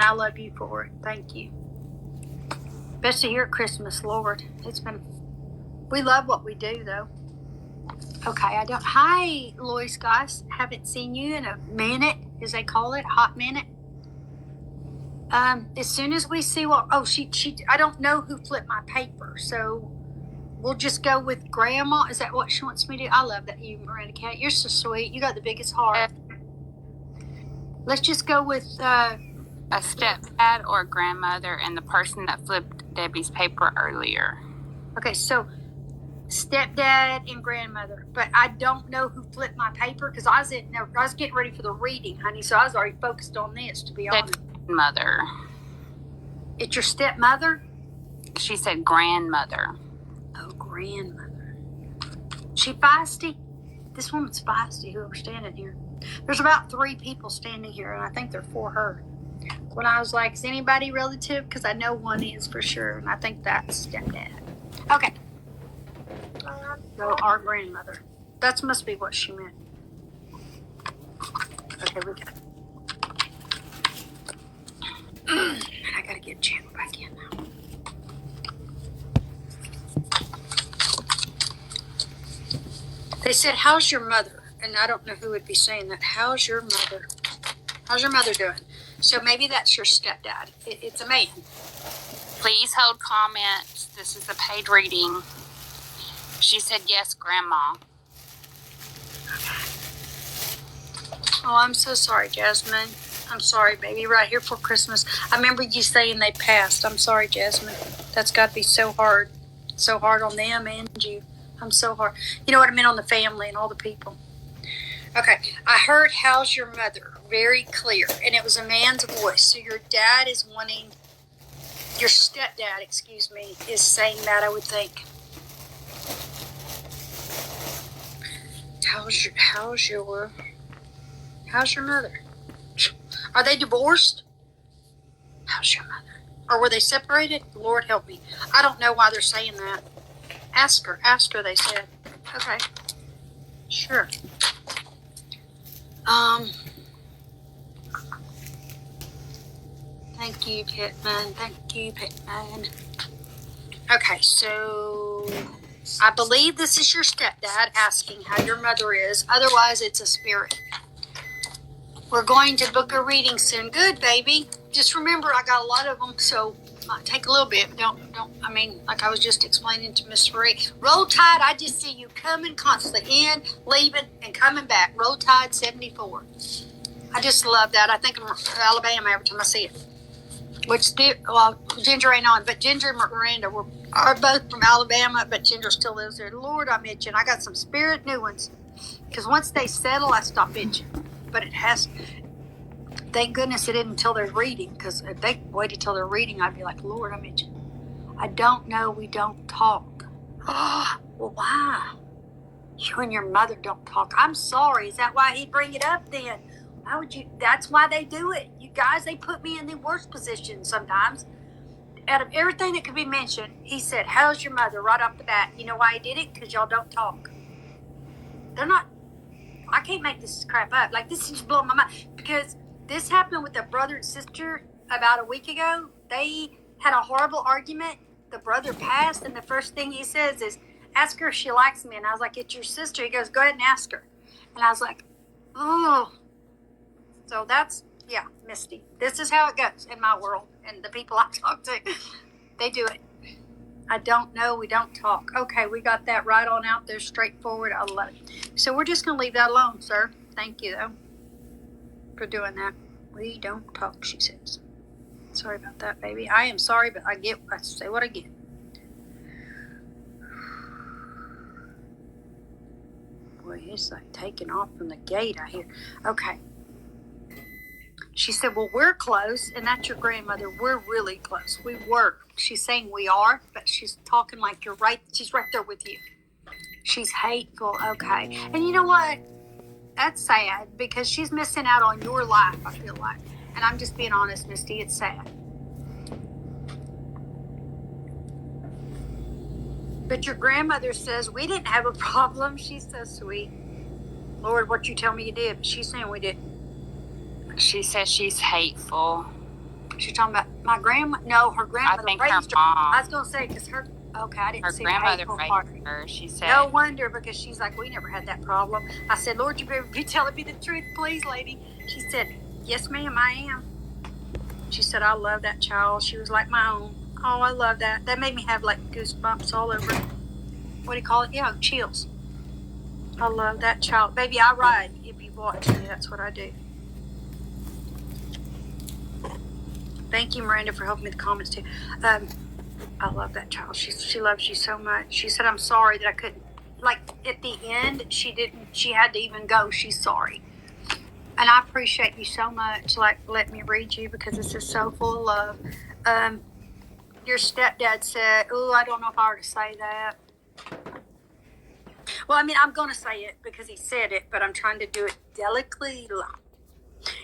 I love you for it. Thank you. Especially here at Christmas, Lord. We love what we do, though. Okay, hi, Lois, guys. Haven't seen you in a minute, as they call it, hot minute. As soon as we see I don't know who flipped my paper, so we'll just go with Grandma. Is that what she wants me to do? I love that you, Miranda Cat. You're so sweet. You got the biggest heart. Let's just go with a stepdad or grandmother and the person that flipped Debbie's paper earlier. Okay, so stepdad and grandmother, but I don't know who flipped my paper because I was getting ready for the reading, honey. So I was already focused on this, to be honest. Mother. It's your stepmother? She said grandmother. Oh, grandmother. She feisty? This woman's feisty, whoever's standing here. There's about 3 people standing here, and I think they're for her. When I was like, is anybody relative? Because I know one is for sure, and I think that's stepdad. Okay. So our grandmother. That must be what she meant. Okay, we got it. I gotta get Jan back in now. They said, how's your mother? And I don't know who would be saying that. How's your mother? How's your mother doing? So maybe that's your stepdad. It's a man. Please hold comments. This is a paid reading. She said, yes, Grandma. Oh, I'm so sorry, Jasmine. I'm sorry, baby. Right here for Christmas. I remember you saying they passed. I'm sorry, Jasmine. That's got to be so hard. So hard on them and you. I'm so hard. You know what I meant on the family and all the people. Okay. I heard, how's your mother? Very clear. And it was a man's voice. So your dad is wanting, your stepdad, excuse me, is saying that, I would think. How's your mother? Are they divorced? How's your mother? Or were they separated? Lord help me. I don't know why they're saying that. Ask her, they said. Okay. Sure. Thank you, Pitman. Okay, so I believe this is your stepdad asking how your mother is. Otherwise, it's a spirit. We're going to book a reading soon. Good, baby. Just remember, I got a lot of them, so might take a little bit. Like I was just explaining to Miss Marie. Roll Tide, I just see you coming constantly, in, leaving, and coming back. Roll Tide 74. I just love that. I think I'm Alabama every time I see it. Ginger ain't on, but Ginger and Miranda are both from Alabama, but Ginger still lives there. Lord, I'm itching. I got some spirit new ones. Because once they settle, I stop itching. But it has, thank goodness it didn't until they're reading, because if they waited till they're reading, I'd be like, Lord, I'm itching. I don't know, we don't talk. Well, why? You and your mother don't talk. I'm sorry. Is that why he'd bring it up then? Why would you? That's why they do it. You guys, they put me in the worst position sometimes. Out of everything that could be mentioned, he said, how's your mother? Right off the bat. You know why he did it? Because y'all don't talk. They're not. I can't make this crap up. Like, this is just blowing my mind. Because this happened with a brother and sister about a week ago. They had a horrible argument. The brother passed, and the first thing he says is, ask her if she likes me. And I was like, it's your sister. He goes, go ahead and ask her. And I was like, oh. So that's, yeah, Misty. This is how it goes in my world. And the people I talk to, they do it. I don't know. We don't talk. Okay, we got that right on out there, straightforward. I love it. So we're just going to leave that alone, sir. Thank you, though, for doing that. We don't talk, she says. Sorry about that, baby. I am sorry, but I say what I get. Boy, it's like taking off from the gate, I hear. Okay. She said, well, we're close, and that's your grandmother. We're really close. We were. She's saying we are, but she's talking like you're right. She's right there with you. She's hateful. Okay. And you know what? That's sad because she's missing out on your life, I feel like. And I'm just being honest, Misty. It's sad. But your grandmother says we didn't have a problem. She's so sweet. Lord, what you tell me you did, but she's saying we didn't. She says she's hateful. She's talking about my grandma. No, her grandmother I think raised her mom. I was going to say, because her, okay, I didn't Her see grandmother the hateful part. raised her. She said. No wonder, because she's like, we never had that problem. I said, Lord, you better be telling me the truth, please, lady. She said, yes, ma'am, I am. She said, I love that child. She was like my own. Oh, I love that. That made me have like goosebumps all over. What do you call it? Yeah, chills. I love that child. Baby, I ride. If you watch me, that's what I do. Thank you, Miranda, for helping me with the comments too. I love that child. She loves you so much. She said, I'm sorry that I couldn't. Like at the end, she had to even go. She's sorry. And I appreciate you so much. Like, let me read you because this is so full of love. Your stepdad said, oh, I don't know if I ought to say that. Well, I mean, I'm going to say it because he said it, but I'm trying to do it delicately.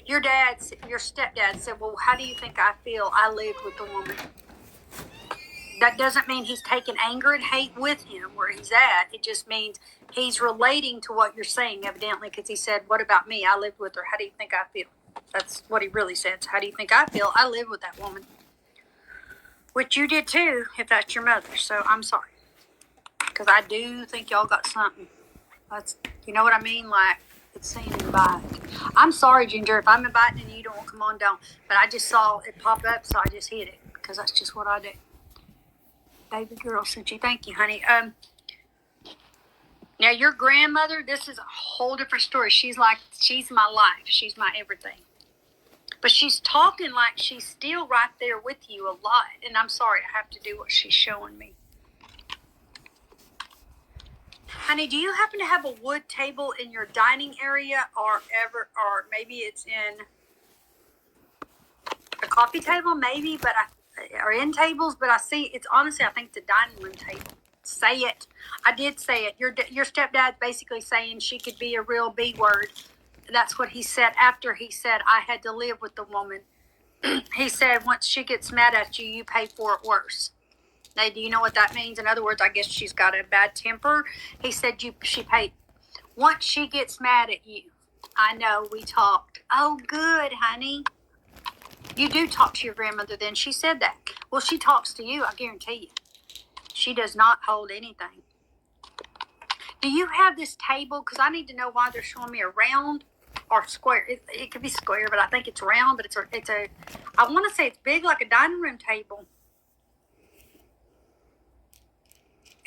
Your stepdad said, well, how do you think I feel? I lived with the woman. That doesn't mean he's taking anger and hate with him where he's at. It just means he's relating to what you're saying, evidently, because he said, what about me? I lived with her. How do you think I feel? That's what he really said. So how do you think I feel? I lived with that woman. Which you did too, if that's your mother. So I'm sorry. Because I do think y'all got something. That's, you know what I mean? Like, it's saying invite. I'm sorry, Ginger. If I'm inviting and you don't, come on, don't. But I just saw it pop up, so I just hit it. Because that's just what I do. Baby girl sent you. Thank you, honey. Now, your grandmother, this is a whole different story. She's my life. She's my everything. But she's talking like she's still right there with you a lot. And I'm sorry, I have to do what she's showing me. Honey, do you happen to have a wood table in your dining area or maybe it's in a coffee table, maybe, or end tables, but I see it's honestly, I think it's a dining room table. Say it. I did say it. Your stepdad's basically saying she could be a real B word. That's what he said after he said, I had to live with the woman. He said, once she gets mad at you, you pay for it worse. Now, do you know what that means? In other words, I guess she's got a bad temper. He said she paid. Once she gets mad at you, I know we talked. Oh, good, honey. You do talk to your grandmother then. She said that. Well, she talks to you, I guarantee you. She does not hold anything. Do you have this table? Because I need to know why they're showing me a round or square. It could be square, but I think it's round. But I want to say it's big like a dining room table.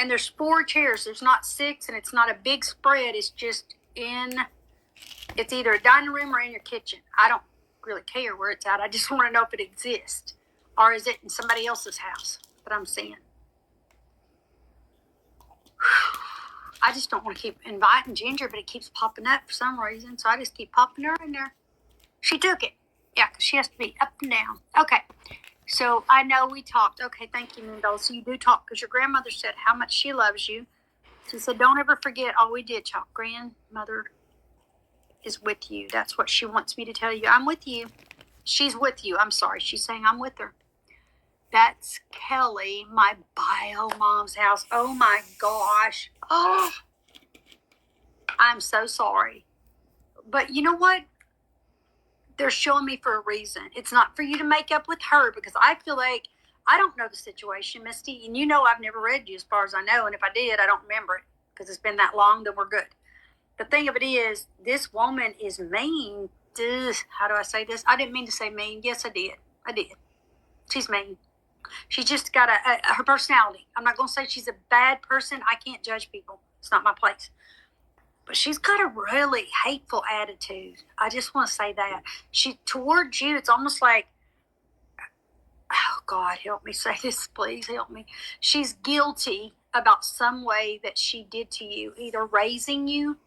And there's 4 chairs. There's not 6, and it's not a big spread. It's just it's either a dining room or in your kitchen. I don't really care where it's at. I just want to know if it exists. Or is it in somebody else's house that I'm seeing? I just don't want to keep inviting Ginger, but it keeps popping up for some reason. So I just keep popping her in there. She took it. Yeah, because she has to be up and down. Okay. So I know we talked. Okay, thank you, Mendoza. So you do talk because your grandmother said how much she loves you. She said, don't ever forget all we did, Chalk. Grandmother is with you. That's what she wants me to tell you. I'm with you. She's with you. I'm sorry. She's saying I'm with her. That's Kelly, my bio mom's house. Oh, my gosh. Oh, I'm so sorry. But you know what? They're showing me for a reason. It's not for you to make up with her because I feel like I don't know the situation, Misty. And you know I've never read you as far as I know. And if I did, I don't remember it because it's been that long, then we're good. The thing of it is, this woman is mean. How do I say this? I didn't mean to say mean. Yes, I did. She's mean. She's just got her personality. I'm not going to say she's a bad person. I can't judge people. It's not my place. But she's got a really hateful attitude. I just want to say that. Towards you, it's almost like, oh, God, help me say this, please help me. She's guilty about some way that she did to you, either raising you,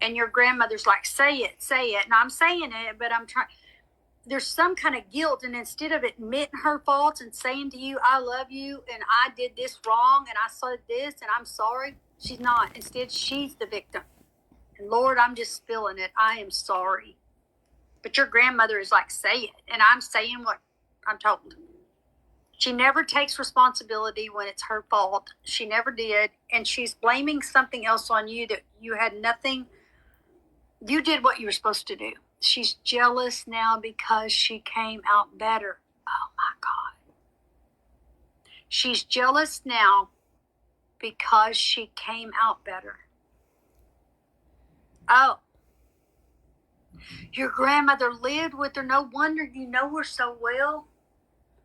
and your grandmother's like, say it. And I'm saying it, but I'm trying. There's some kind of guilt, and instead of admitting her faults and saying to you, I love you, and I did this wrong, and I said this, and I'm sorry, she's not. Instead, she's the victim. And Lord, I'm just feeling it. I am sorry. But your grandmother is like, say it. And I'm saying what I'm told. She never takes responsibility when it's her fault. She never did. And she's blaming something else on you that you had nothing. You did what you were supposed to do. She's jealous now because she came out better. Oh my God. She's jealous now because she came out better. Oh. Your grandmother lived with her. No wonder you know her so well.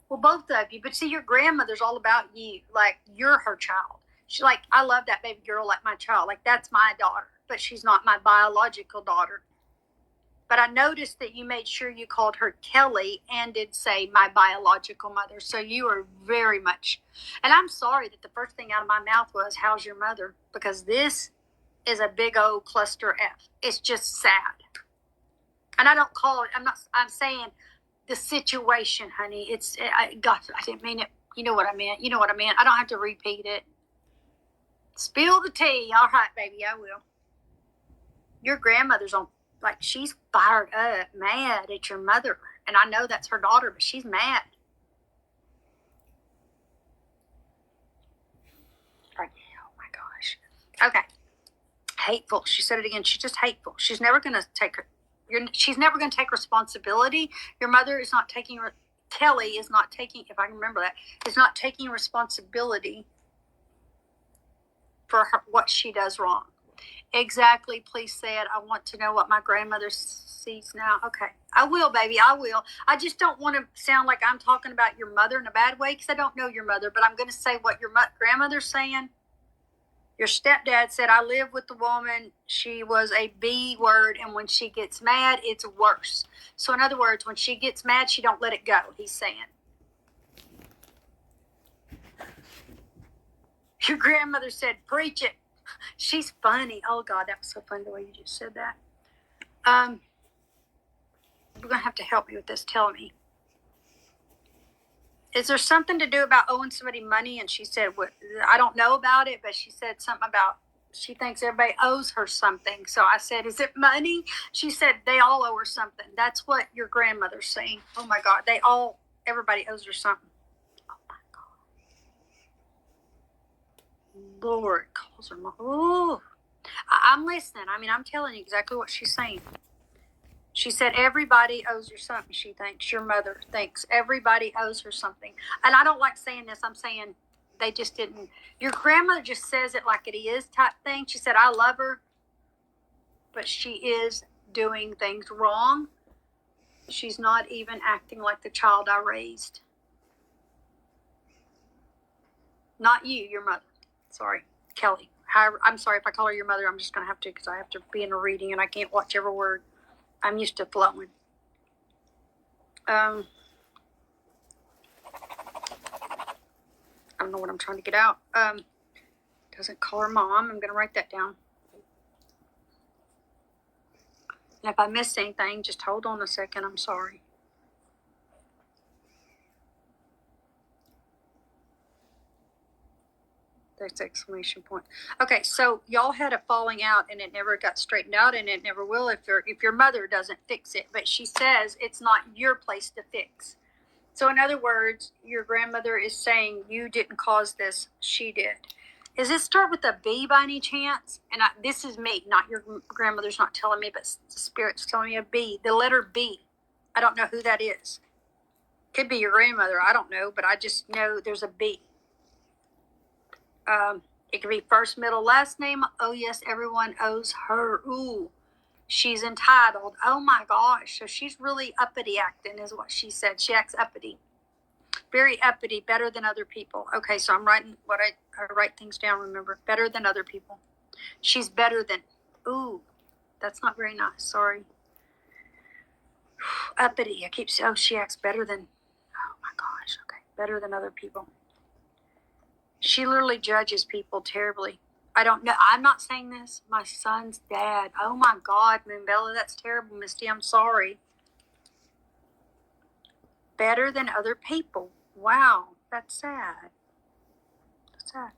Well, both of you. But see, your grandmother's all about you. Like, you're her child. She's like, I love that baby girl like my child. Like, that's my daughter. But she's not my biological daughter. But I noticed that you made sure you called her Kelly and did say my biological mother. So you are very much. And I'm sorry that the first thing out of my mouth was, how's your mother? Because this is a big old cluster F. It's just sad. And I don't call it, I'm saying the situation, honey. Gosh, I didn't mean it. You know what I meant. I don't have to repeat it. Spill the tea. All right, baby, I will. Your grandmother's on. Like, she's fired up, mad at your mother. And I know that's her daughter, but she's mad. Like, oh my gosh. Okay. Hateful. She said it again. She's just hateful. She's never going to take responsibility. Your mother is not taking, Kelly is not taking, if I can remember that, is not taking responsibility for what she does wrong. Exactly. Please say it. I want to know what my grandmother sees now. Okay. I will, baby. I will. I just don't want to sound like I'm talking about your mother in a bad way because I don't know your mother, but I'm going to say what your grandmother's saying. Your stepdad said, I live with the woman. She was a B word, and when she gets mad, it's worse. So in other words, when she gets mad, she don't let it go, he's saying. Your grandmother said, preach it. She's funny. Oh, God, that was so funny the way you just said that. You're going to have to help me with this. Tell me. Is there something to do about owing somebody money? And she said, what, I don't know about it, but she said something about she thinks everybody owes her something. So I said, is it money? She said, they all owe her something. That's what your grandmother's saying. Oh, my God. Everybody owes her something. Oh, my God. Lord calls her mom. Ooh. I'm listening. I mean, I'm telling you exactly what she's saying. She said, everybody owes her something, she thinks. Your mother thinks everybody owes her something. And I don't like saying this. I'm saying they just didn't. Your grandmother just says it like it is type thing. She said, I love her, but she is doing things wrong. She's not even acting like the child I raised. Not you, your mother. Sorry, Kelly. I'm sorry if I call her your mother. I'm just going to have to because I have to be in a reading and I can't watch every word. I'm used to flowing. I don't know what I'm trying to get out. Doesn't call her mom. I'm going to write that down. And if I miss anything, just hold on a second. I'm sorry. That's exclamation point. Okay, so y'all had a falling out and it never got straightened out and it never will if your mother doesn't fix it. But she says it's not your place to fix. So in other words, your grandmother is saying you didn't cause this, she did. Does it start with a B by any chance? And this is me, not your grandmother's not telling me, but the spirit's telling me a B. The letter B. I don't know who that is. Could be your grandmother. I don't know, but I just know there's a B. It could be first, middle, last name. Oh, yes, everyone owes her. Ooh, she's entitled. Oh, my gosh. So she's really uppity acting is what she said. She acts uppity. Very uppity, better than other people. Okay, so I'm writing what I write things down, remember. Better than other people. She's better than. Ooh, that's not very nice. Sorry. Uppity. I keep saying, she acts better than. Oh, my gosh. Okay, better than other people. She literally judges people terribly. I don't know. I'm not saying this. My son's dad. Oh, my God, Moonbella, that's terrible, Misty. I'm sorry. Better than other people. Wow, that's sad. That's sad.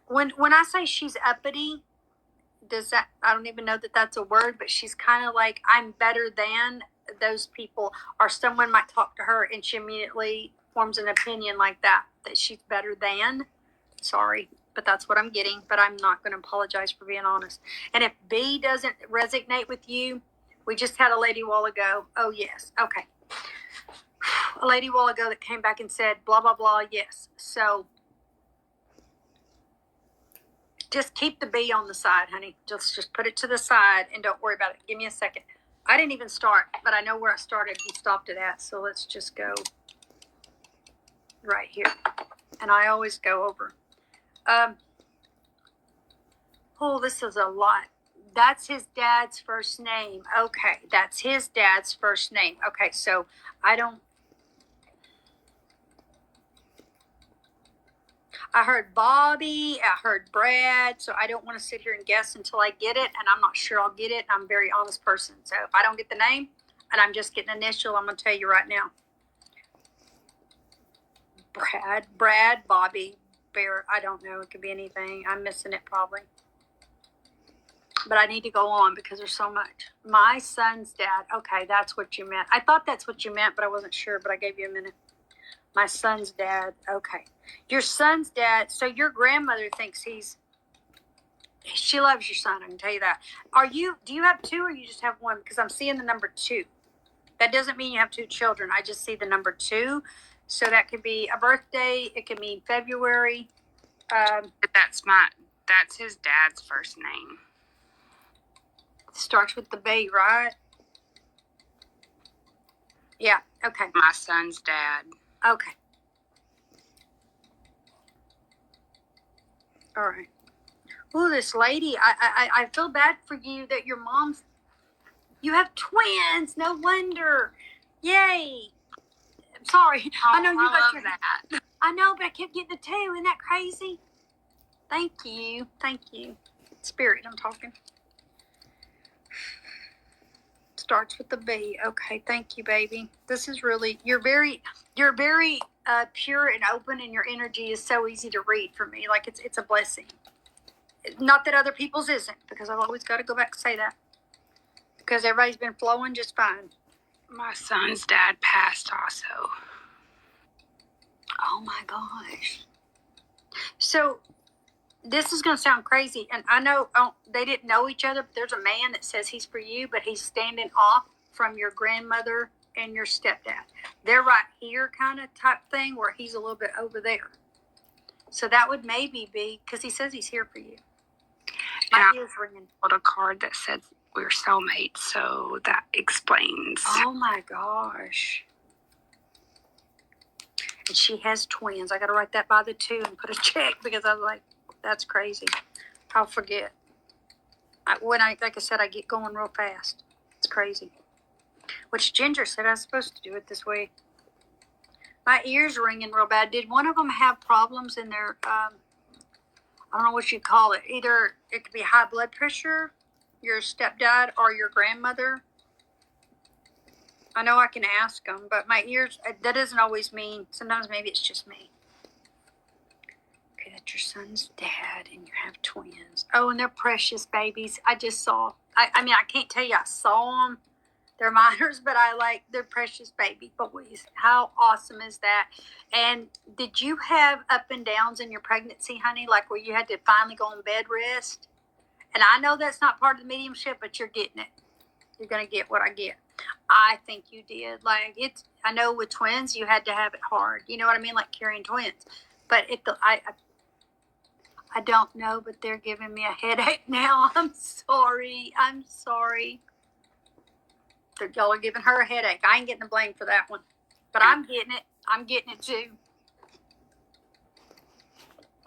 When I say she's uppity, I don't even know that that's a word, but she's kind of like, I'm better than those people. Or someone might talk to her and she immediately forms an opinion like that she's better than. Sorry, but that's what I'm getting. But I'm not going to apologize for being honest. And if B doesn't resonate with you, We just had a lady a while ago. Oh, yes. Okay. A lady a while ago that came back and said, blah, blah, blah. Yes. So just keep the B on the side, honey. Just put it to the side and don't worry about it. Give me a second. I didn't even start, but I know where I started. He stopped it at. So let's just go right here. And I always go over. Oh, this is a lot. That's his dad's first name. Okay, that's his dad's first name. Okay, so I heard Bobby, I heard Brad, so I don't want to sit here and guess until I get it, and I'm not sure I'll get it. I'm a very honest person, so if I don't get the name and I'm just getting initial, I'm going to tell you right now. Brad, Bobby, Bear, I don't know. It could be anything. I'm missing it probably. But I need to go on because there's so much. My son's dad. Okay, that's what you meant. I thought that's what you meant, but I wasn't sure, but I gave you a minute. My son's dad. Okay. Your son's dad. So your grandmother thinks she loves your son. I can tell you that. Do you have two or you just have one? Because I'm seeing the number 2. That doesn't mean you have 2 children. I just see the number 2. So that could be a birthday. It could mean February. That's his dad's first name. Starts with the B, right? Yeah. Okay. My son's dad. Okay. All right. Oh, this lady, I feel bad for you that your mom's, you have twins. No wonder. Yay. I'm sorry. Oh, I know you got love that. I know, but I kept getting the 2. Isn't that crazy? Thank you. Thank you. Spirit, I'm talking. Starts with the B. Okay, thank you, baby. This is really, you're very pure and open, and your energy is so easy to read for me. Like it's a blessing. Not that other people's isn't, because I've always got to go back and say that. Because everybody's been flowing just fine. My son's dad passed also. Oh my gosh. So this is going to sound crazy, and I know they didn't know each other, but there's a man that says he's for you, but he's standing off from your grandmother and your stepdad. They're right here kind of type thing, where he's a little bit over there. So that would maybe be, because he says he's here for you. My ears ringing. Got a card that says we're soulmates, so that explains. Oh my gosh. And she has twins. I got to write that by the 2 and put a check, because I was like, that's crazy. I'll forget. Like I said, I get going real fast. It's crazy. Which Ginger said I was supposed to do it this way. My ears ringing real bad. Did one of them have problems in their, I don't know what you call it. Either it could be high blood pressure, your stepdad, or your grandmother. I know I can ask them, but my ears, that doesn't always mean, sometimes maybe it's just me. Okay, that's your son's dad, and you have twins. Oh, and they're precious babies. I just saw, I mean, I can't tell you I saw them. They're minors, but they're precious baby boys. How awesome is that? And did you have up and downs in your pregnancy, honey? Like where you had to finally go on bed rest? And I know that's not part of the mediumship, but you're getting it. You're going to get what I get. I think you did. I know with twins, you had to have it hard. You know what I mean? Like carrying twins. But I don't know, but they're giving me a headache now. I'm sorry. Y'all are giving her a headache. I ain't getting the blame for that one. But I'm getting it. I'm getting it too.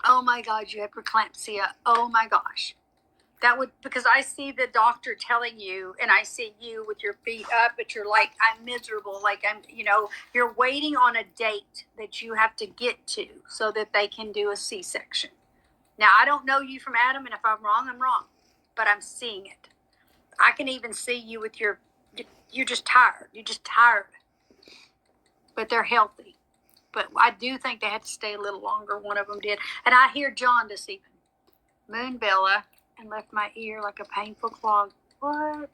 Oh my God, you have preeclampsia. Oh my gosh. That would, because I see the doctor telling you, and I see you with your feet up, but you're like, I'm miserable. Like you're waiting on a date that you have to get to so that they can do a C-section. Now, I don't know you from Adam, and if I'm wrong, I'm wrong. But I'm seeing it. I can even see you with you're just tired. You're just tired. But they're healthy. But I do think they had to stay a little longer. One of them did. And I hear Jaundice even. Moon Bella, and left my ear like a painful clog. What?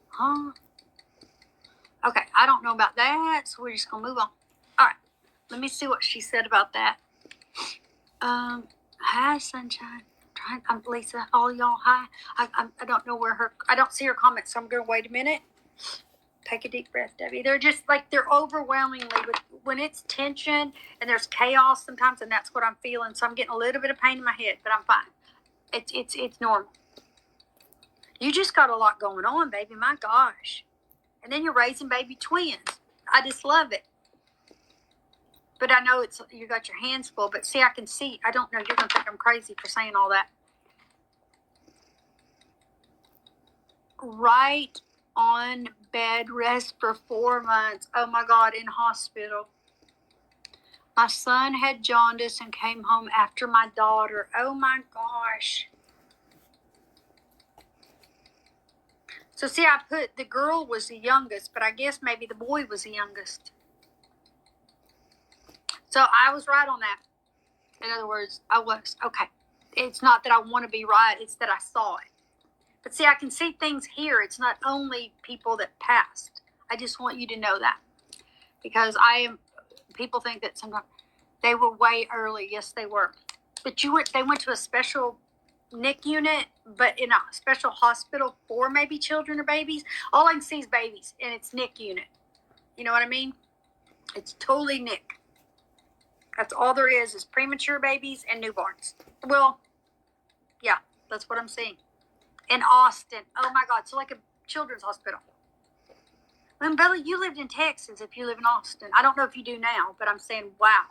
Huh? Okay, I don't know about that, so we're just going to move on. All right, let me see what she said about that. Hi, sunshine. I'm I'm Lisa. All y'all, hi. I don't know where I don't see her comments, so I'm going to wait a minute. Take a deep breath, Debbie. They're just like, they're overwhelmingly, when it's tension and there's chaos sometimes, and that's what I'm feeling. So I'm getting a little bit of pain in my head, but I'm fine. It's normal. You just got a lot going on, baby. My gosh. And then you're raising baby twins. I just love it. But I know you got your hands full. But see, I can see. I don't know. You're going to think I'm crazy for saying all that. Right on bed rest for 4 months. Oh my God, in hospital. My son had jaundice and came home after my daughter. Oh my gosh. So see, I put the girl was the youngest, but I guess maybe the boy was the youngest. So I was right on that. In other words, I was. Okay. It's not that I want to be right. It's that I saw it. But see, I can see things here. It's not only people that passed. I just want you to know that. Because people think that sometimes they were way early. Yes, they were. But they went to a special NIC unit, but in a special hospital for maybe children or babies. All I can see is babies, and it's NIC unit. You know what I mean? It's totally NIC. That's all there is premature babies and newborns. Well, yeah, that's what I'm seeing. In Austin. Oh my God. So like a children's hospital. Well, Bella, you lived in Texas if you live in Austin. I don't know if you do now, but I'm saying, wow.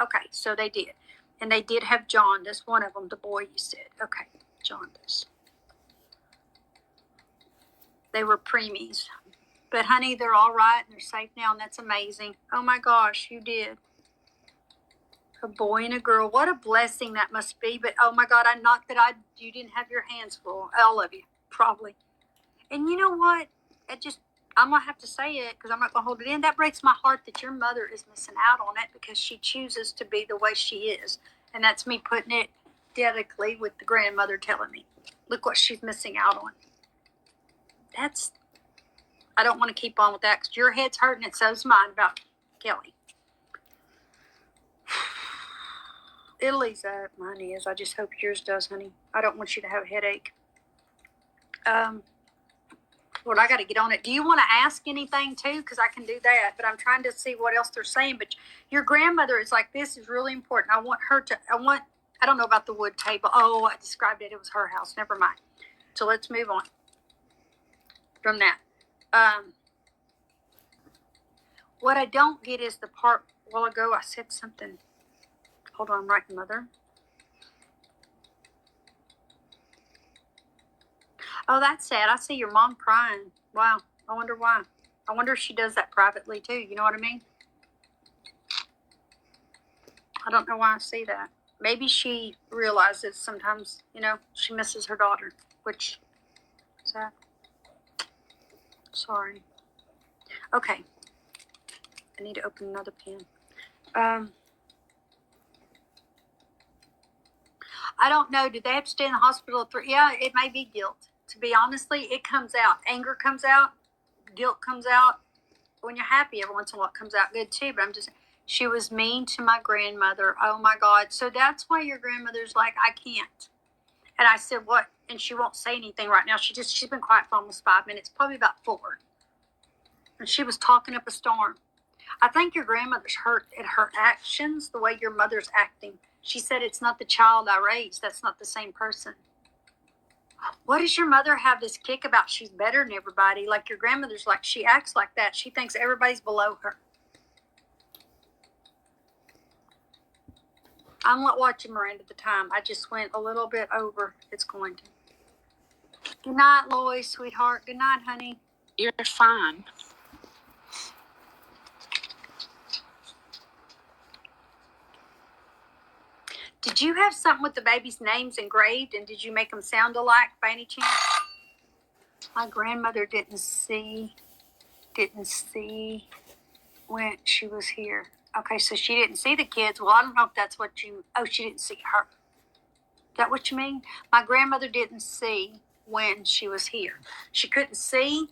Okay, so they did. And they did have jaundice. One of them, the boy you said. Okay, jaundice. They were preemies. But honey, they're all right and they're safe now, and that's amazing. Oh my gosh, you did. A boy and a girl. What a blessing that must be. But oh my God, you didn't have your hands full. All of you, probably. And you know what? I'm going to have to say it because I'm not going to hold it in. That breaks my heart that your mother is missing out on it because she chooses to be the way she is. And that's me putting it dedicately with the grandmother telling me, look what she's missing out on. I don't want to keep on with that because your head's hurting and so's mine about Kelly. It'll ease up. Mine is. I just hope yours does, honey. I don't want you to have a headache. Well, I got to get on it. Do you want to ask anything too? Because I can do that, but I'm trying to see what else they're saying. But your grandmother is like, this is really important. I don't know about the wood table. Oh, I described it. It was her house. Never mind. So let's move on from that. What I don't get is the part a while ago I said something. Hold on, I'm writing, Mother. Oh, that's sad. I see your mom crying. Wow. I wonder why. I wonder if she does that privately too. You know what I mean? I don't know why I see that. Maybe she realizes sometimes, she misses her daughter, which is that. Sorry. Okay. I need to open another pen. I don't know. Did they have to stay in the hospital 3? Yeah, it may be guilt. To be honestly, it comes out. Anger comes out. Guilt comes out. When you're happy, every once in a while it comes out good too. But she was mean to my grandmother. Oh my God. So that's why your grandmother's like, I can't. And I said, what? And she won't say anything right now. She's been quiet for almost 5 minutes, probably about 4. And she was talking up a storm. I think your grandmother's hurt at her actions, the way your mother's acting. She said, it's not the child I raised. That's not the same person. What does your mother have this kick about? She's better than everybody. Like your grandmother's like, she acts like that. She thinks everybody's below her. I'm not watching Miranda at the time. I just went a little bit over. It's going to. Good night, Lois, sweetheart. Good night, honey. You're fine. Did you have something with the baby's names engraved, and did you make them sound alike by any chance? My grandmother didn't see when she was here. Okay, so she didn't see the kids. Well, I don't know if that's what she didn't see her. Is that what you mean? My grandmother didn't see when she was here. She couldn't see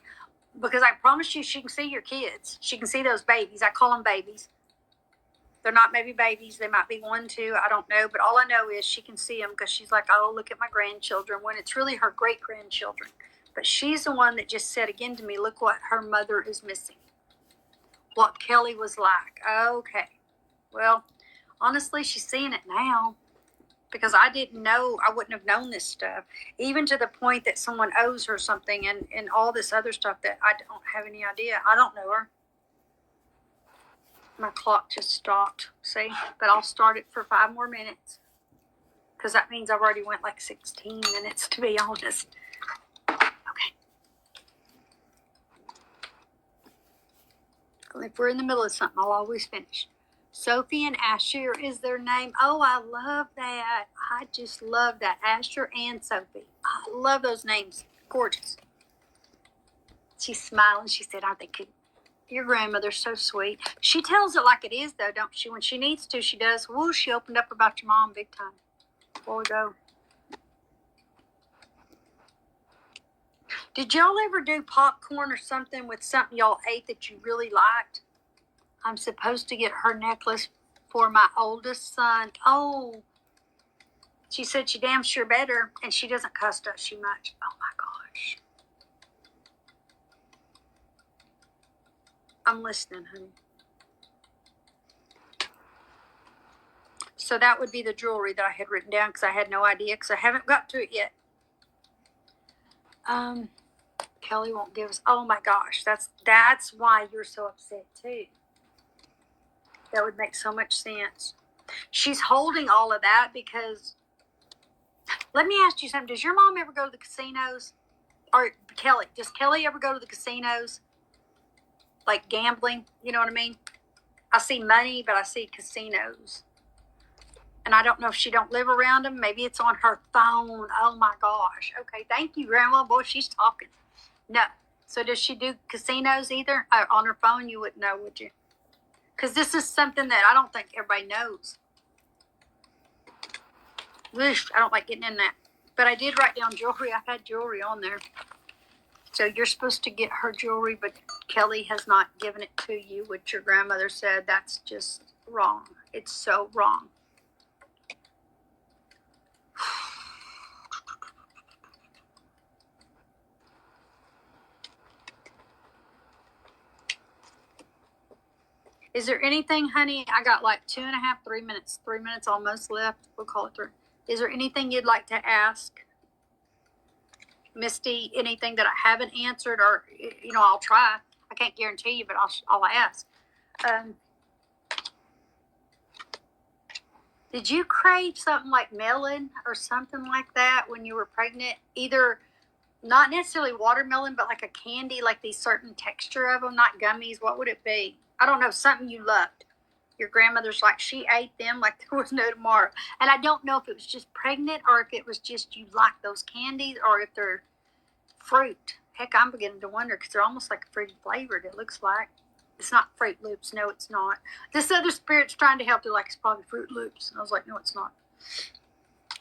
because I promise you she can see your kids. She can see those babies. I call them babies. They're not maybe babies. They might be 1, 2. I don't know. But all I know is she can see them because she's like, oh, look at my grandchildren, when it's really her great-grandchildren. But she's the one that just said again to me, look what her mother is missing. What Kelly was like. Okay. Well, honestly, she's seeing it now. Because I didn't know, I wouldn't have known this stuff. Even to the point that someone owes her something and all this other stuff that I don't have any idea. I don't know her. My clock just stopped, see? But I'll start it for 5 more minutes. Because that means I've already went like 16 minutes, to be honest. Okay. If we're in the middle of something, I'll always finish. Sophie and Asher is their name. Oh, I love that. I just love that. Asher and Sophie. I love those names. Gorgeous. She's smiling. She said, aren't they cute? Your grandmother's so sweet. She tells it like it is, though, don't she? When she needs to, she does. Woo, she opened up about your mom big time. Before we go. Did y'all ever do popcorn or something with something y'all ate that you really liked? I'm supposed to get her necklace for my oldest son. Oh, she said she damn sure better, and she doesn't cuss, does she, much? Oh, my gosh. I'm listening, honey. So that would be the jewelry that I had written down because I had no idea because I haven't got to it yet. Kelly won't give us. Oh, my gosh. That's why you're so upset, too. That would make so much sense. She's holding all of that because, let me ask you something. Does your mom ever go to the casinos? Or Kelly, does Kelly ever go to the casinos? Like gambling, you know what I mean? I see money, but I see casinos. And I don't know if she don't live around them. Maybe it's on her phone. Oh, my gosh. Okay, thank you, Grandma. Boy, she's talking. No. So does she do casinos either? On her phone, you wouldn't know, would you? Because this is something that I don't think everybody knows. Whoosh, I don't like getting in that. But I did write down jewelry. I've had jewelry on there. So you're supposed to get her jewelry, but Kelly has not given it to you, which your grandmother said. That's just wrong. It's so wrong. Is there anything, honey? I got like 2.5, 3 minutes. 3 minutes almost left. We'll call it 3. Is there anything you'd like to ask Misty? Anything that I haven't answered, or I'll try. I can't guarantee you, but I'll ask. Did you crave something like melon or something like that when you were pregnant? Either not necessarily watermelon, but like a candy, like these certain texture of them, not gummies. What would it be? I don't know, something you loved. Your grandmother's like, she ate them like there was no tomorrow. And I don't know if it was just pregnant or if it was just you like those candies or if they're fruit. Heck, I'm beginning to wonder because they're almost like fruity flavored, it looks like. It's not Fruit Loops. No, it's not. This other spirit's trying to help you like it's probably Fruit Loops. And I was like, no, it's not.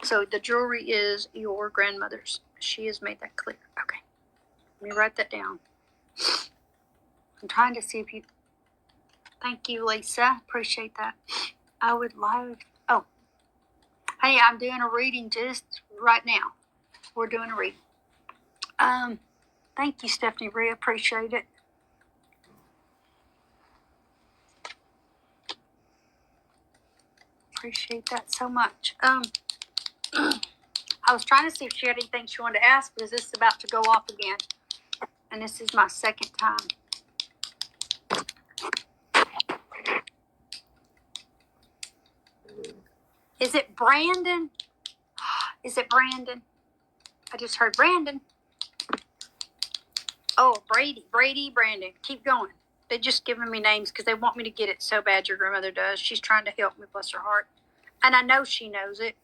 So the jewelry is your grandmother's. She has made that clear. Okay. Let me write that down. I'm trying to see if you... Thank you, Lisa. Appreciate that. I would love... Oh. Hey, I'm doing a reading just right now. We're doing a reading. Thank you, Stephanie Rhea. Appreciate it. Appreciate that so much. I was trying to see if she had anything she wanted to ask because this is about to go off again. And this is my second time. Is it Brandon? Is it Brandon? I just heard Brandon. Oh, Brady, Brandon. Keep going. They're just giving me names because they want me to get it so bad, your grandmother does. She's trying to help me, bless her heart. And I know she knows it.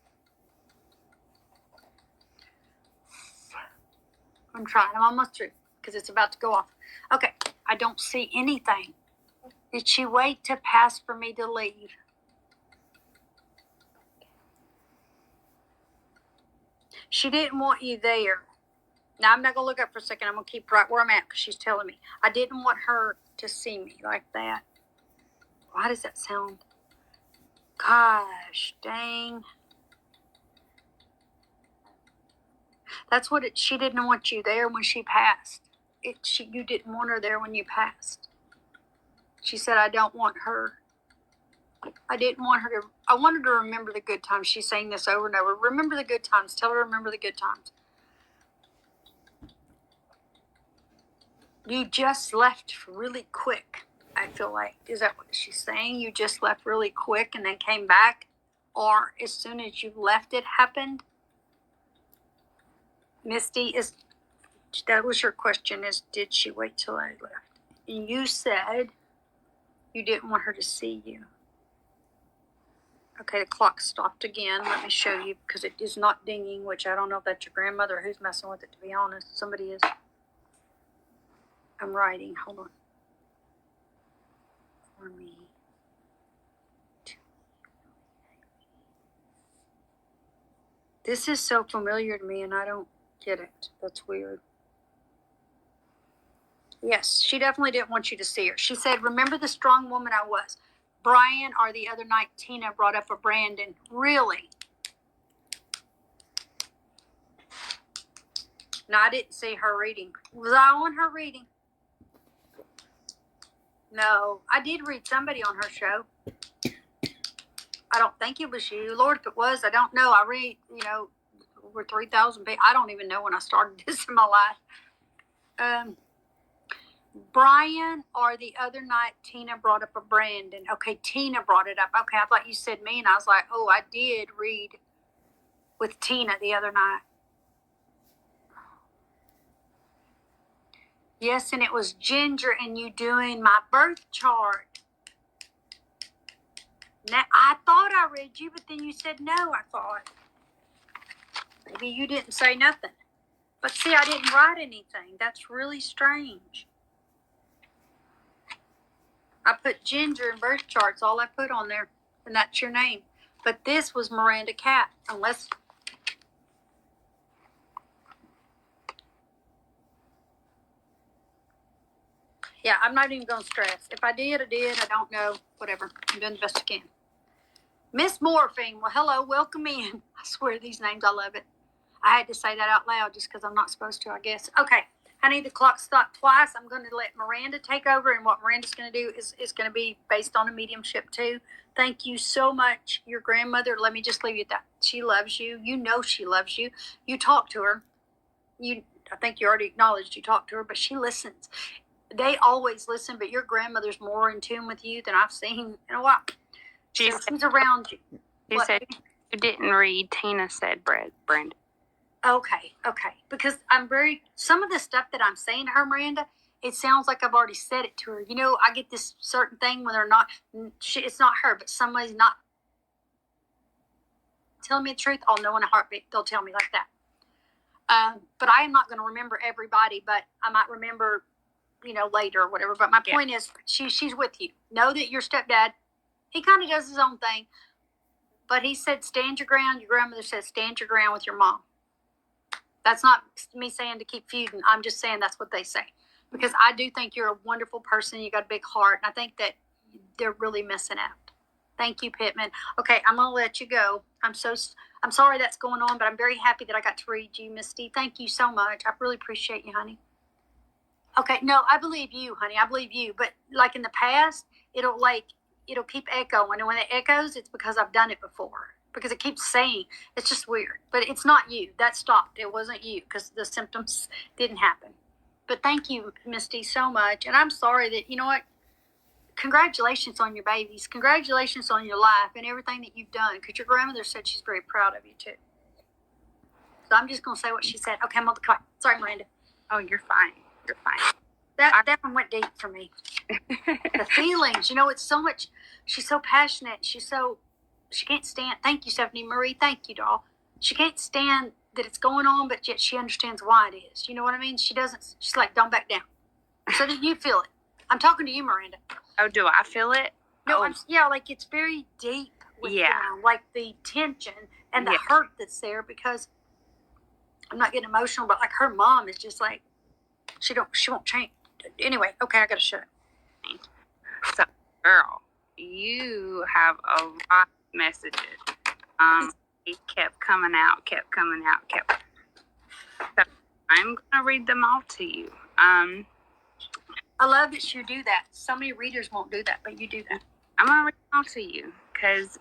I'm trying. I'm almost through because it's about to go off. Okay. I don't see anything. Did she wait to pass for me to leave? She didn't want you there. Now, I'm not going to look up for a second. I'm going to keep right where I'm at because she's telling me. I didn't want her to see me like that. Why does that sound? Gosh, dang. That's what she didn't want you there when she passed. You didn't want her there when you passed. She said, I don't want her. I didn't want her to, I wanted her to remember the good times. She's saying this over and over. Remember the good times. Tell her to remember the good times. You just left really quick, I feel like. Is that what she's saying? You just left really quick and then came back? Or as soon as you left, it happened? Misty, that was your question, is did she wait till I left? And you said you didn't want her to see you. Okay, the clock stopped again. Let me show you, because it is not dinging, which I don't know if that's your grandmother or who's messing with it, to be honest. Somebody is. I'm writing. Hold on. For me. This is so familiar to me, and I don't get it. That's weird. Yes, she definitely didn't want you to see her. She said, remember the strong woman I was. Brian, or the other night, Tina brought up a Brandon. Really? No, I didn't see her reading. Was I on her reading? No, I did read somebody on her show. I don't think it was you. Lord, if it was, I don't know. I read, over 3,000 people. I don't even know when I started this in my life. Brian, or the other night, Tina brought up a Brandon. Okay, Tina brought it up. Okay, I thought you said me, and I was like, oh, I did read with Tina the other night. Yes, and it was Ginger and you doing my birth chart. Now, I thought I read you, but then you said no, I thought. Maybe you didn't say nothing. But see, I didn't write anything. That's really strange. I put Ginger in birth charts, all I put on there, and that's your name. But this was Miranda Cat, unless... Yeah, I'm not even going to stress. If I did, I did. I don't know. Whatever. I'm doing the best I can. Miss Morphine. Well, hello. Welcome in. I swear these names, I love it. I had to say that out loud just because I'm not supposed to, I guess. Okay. Honey, the clock stopped twice. I'm going to let Miranda take over, and what Miranda's going to do is going to be based on a mediumship, too. Thank you so much. Your grandmother, let me just leave you at that. She loves you. You know she loves you. You talk to her. I think you already acknowledged you talked to her, but she listens. They always listen, but your grandmother's more in tune with you than I've seen in a while. She's around you. She said you didn't read. Tina said Brandon. Okay. Because some of the stuff that I'm saying to her, Miranda, it sounds like I've already said it to her. I get this certain thing when they're not, it's not her, but somebody's not telling me the truth. I'll know in a heartbeat. They'll tell me like that. But I am not going to remember everybody, but I might remember, later or whatever. But my point is, she's with you. Know that your stepdad, he kind of does his own thing. But he said, stand your ground. Your grandmother said, stand your ground with your mom. That's not me saying to keep feuding. I'm just saying that's what they say. Because I do think you're a wonderful person. You got a big heart. And I think that they're really missing out. Thank you, Pittman. Okay, I'm going to let you go. I'm sorry that's going on, but I'm very happy that I got to read you, Misty. Thank you so much. I really appreciate you, honey. Okay, no, I believe you, honey. I believe you. But like in the past, it'll keep echoing. And when it echoes, it's because I've done it before. Because it keeps saying, it's just weird. But it's not you. That stopped. It wasn't you because the symptoms didn't happen. But thank you, Misty, so much. And I'm sorry that, you know what? Congratulations on your babies. Congratulations on your life and everything that you've done. Because your grandmother said she's very proud of you, too. So I'm just going to say what she said. Okay, I'm on the clock. Sorry, Miranda. Oh, you're fine. You're fine. That one went deep for me. The feelings, it's so much. She's so passionate. She can't stand. Thank you, Stephanie Marie. Thank you, doll. She can't stand that it's going on, but yet she understands why it is. You know what I mean? She doesn't. She's like, don't back down. So that you feel it. I'm talking to you, Miranda. Oh, do I feel it? No, like it's very deep with them, like the tension and the hurt that's there, because I'm not getting emotional, but like her mom is just like, she won't change. Anyway, okay, I gotta shut up. So, girl, you have a lot messages. He kept coming out. So I'm gonna read them all to you. I love that you do that. So many readers won't do that, but you do that. I'm gonna read them all to you because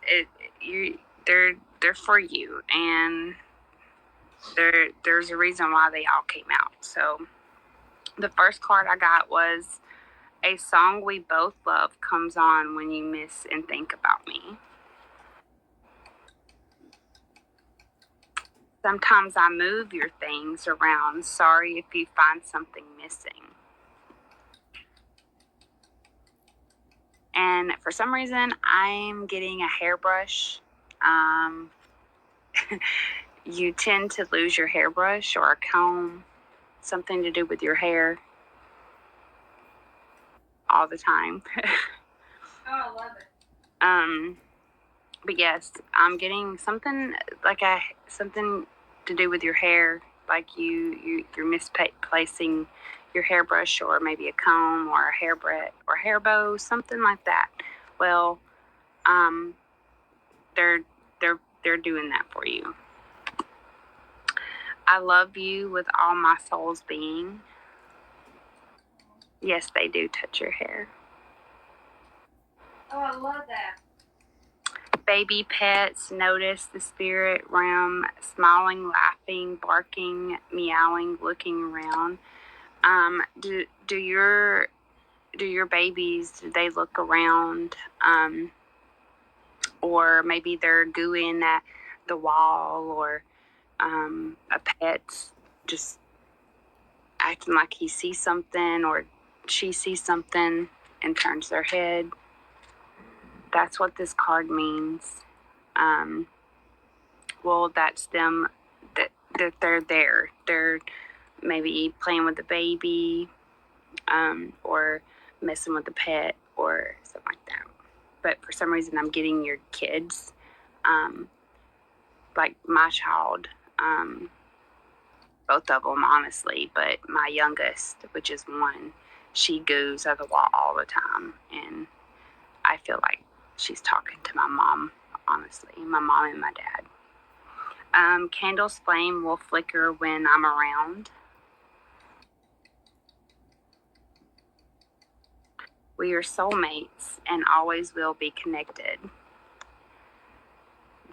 they're for you, and there's a reason why they all came out. So the first card I got was, a song we both love comes on when you miss and think about me. Sometimes I move your things around. Sorry if you find something missing. And for some reason, I'm getting a hairbrush. You tend to lose your hairbrush or a comb, something to do with your hair, all the time. Oh, I love it. But yes, I'm getting something something to do with your hair, like you're misplacing your hairbrush or maybe a comb or a hairbreadth or hair bow, something like that. Well, they're doing that for you. I love you with all my soul's being. Yes, they do touch your hair. Oh, I love that. Baby pets notice the spirit realm, smiling, laughing, barking, meowing, looking around. Do your babies, do they look around? Or maybe they're gooing at the wall, or a pet's just acting like he sees something or she sees something and turns their head. That's what this card means. Well, that's them, that they're there. They're maybe playing with the baby, or messing with the pet or something like that. But for some reason, I'm getting your kids, like my child, both of them, honestly. But my youngest, which is 1, she goes at the wall all the time, and I feel like she's talking to my mom, honestly, my mom and my dad. Candle's flame will flicker when I'm around. We are soulmates and always will be connected.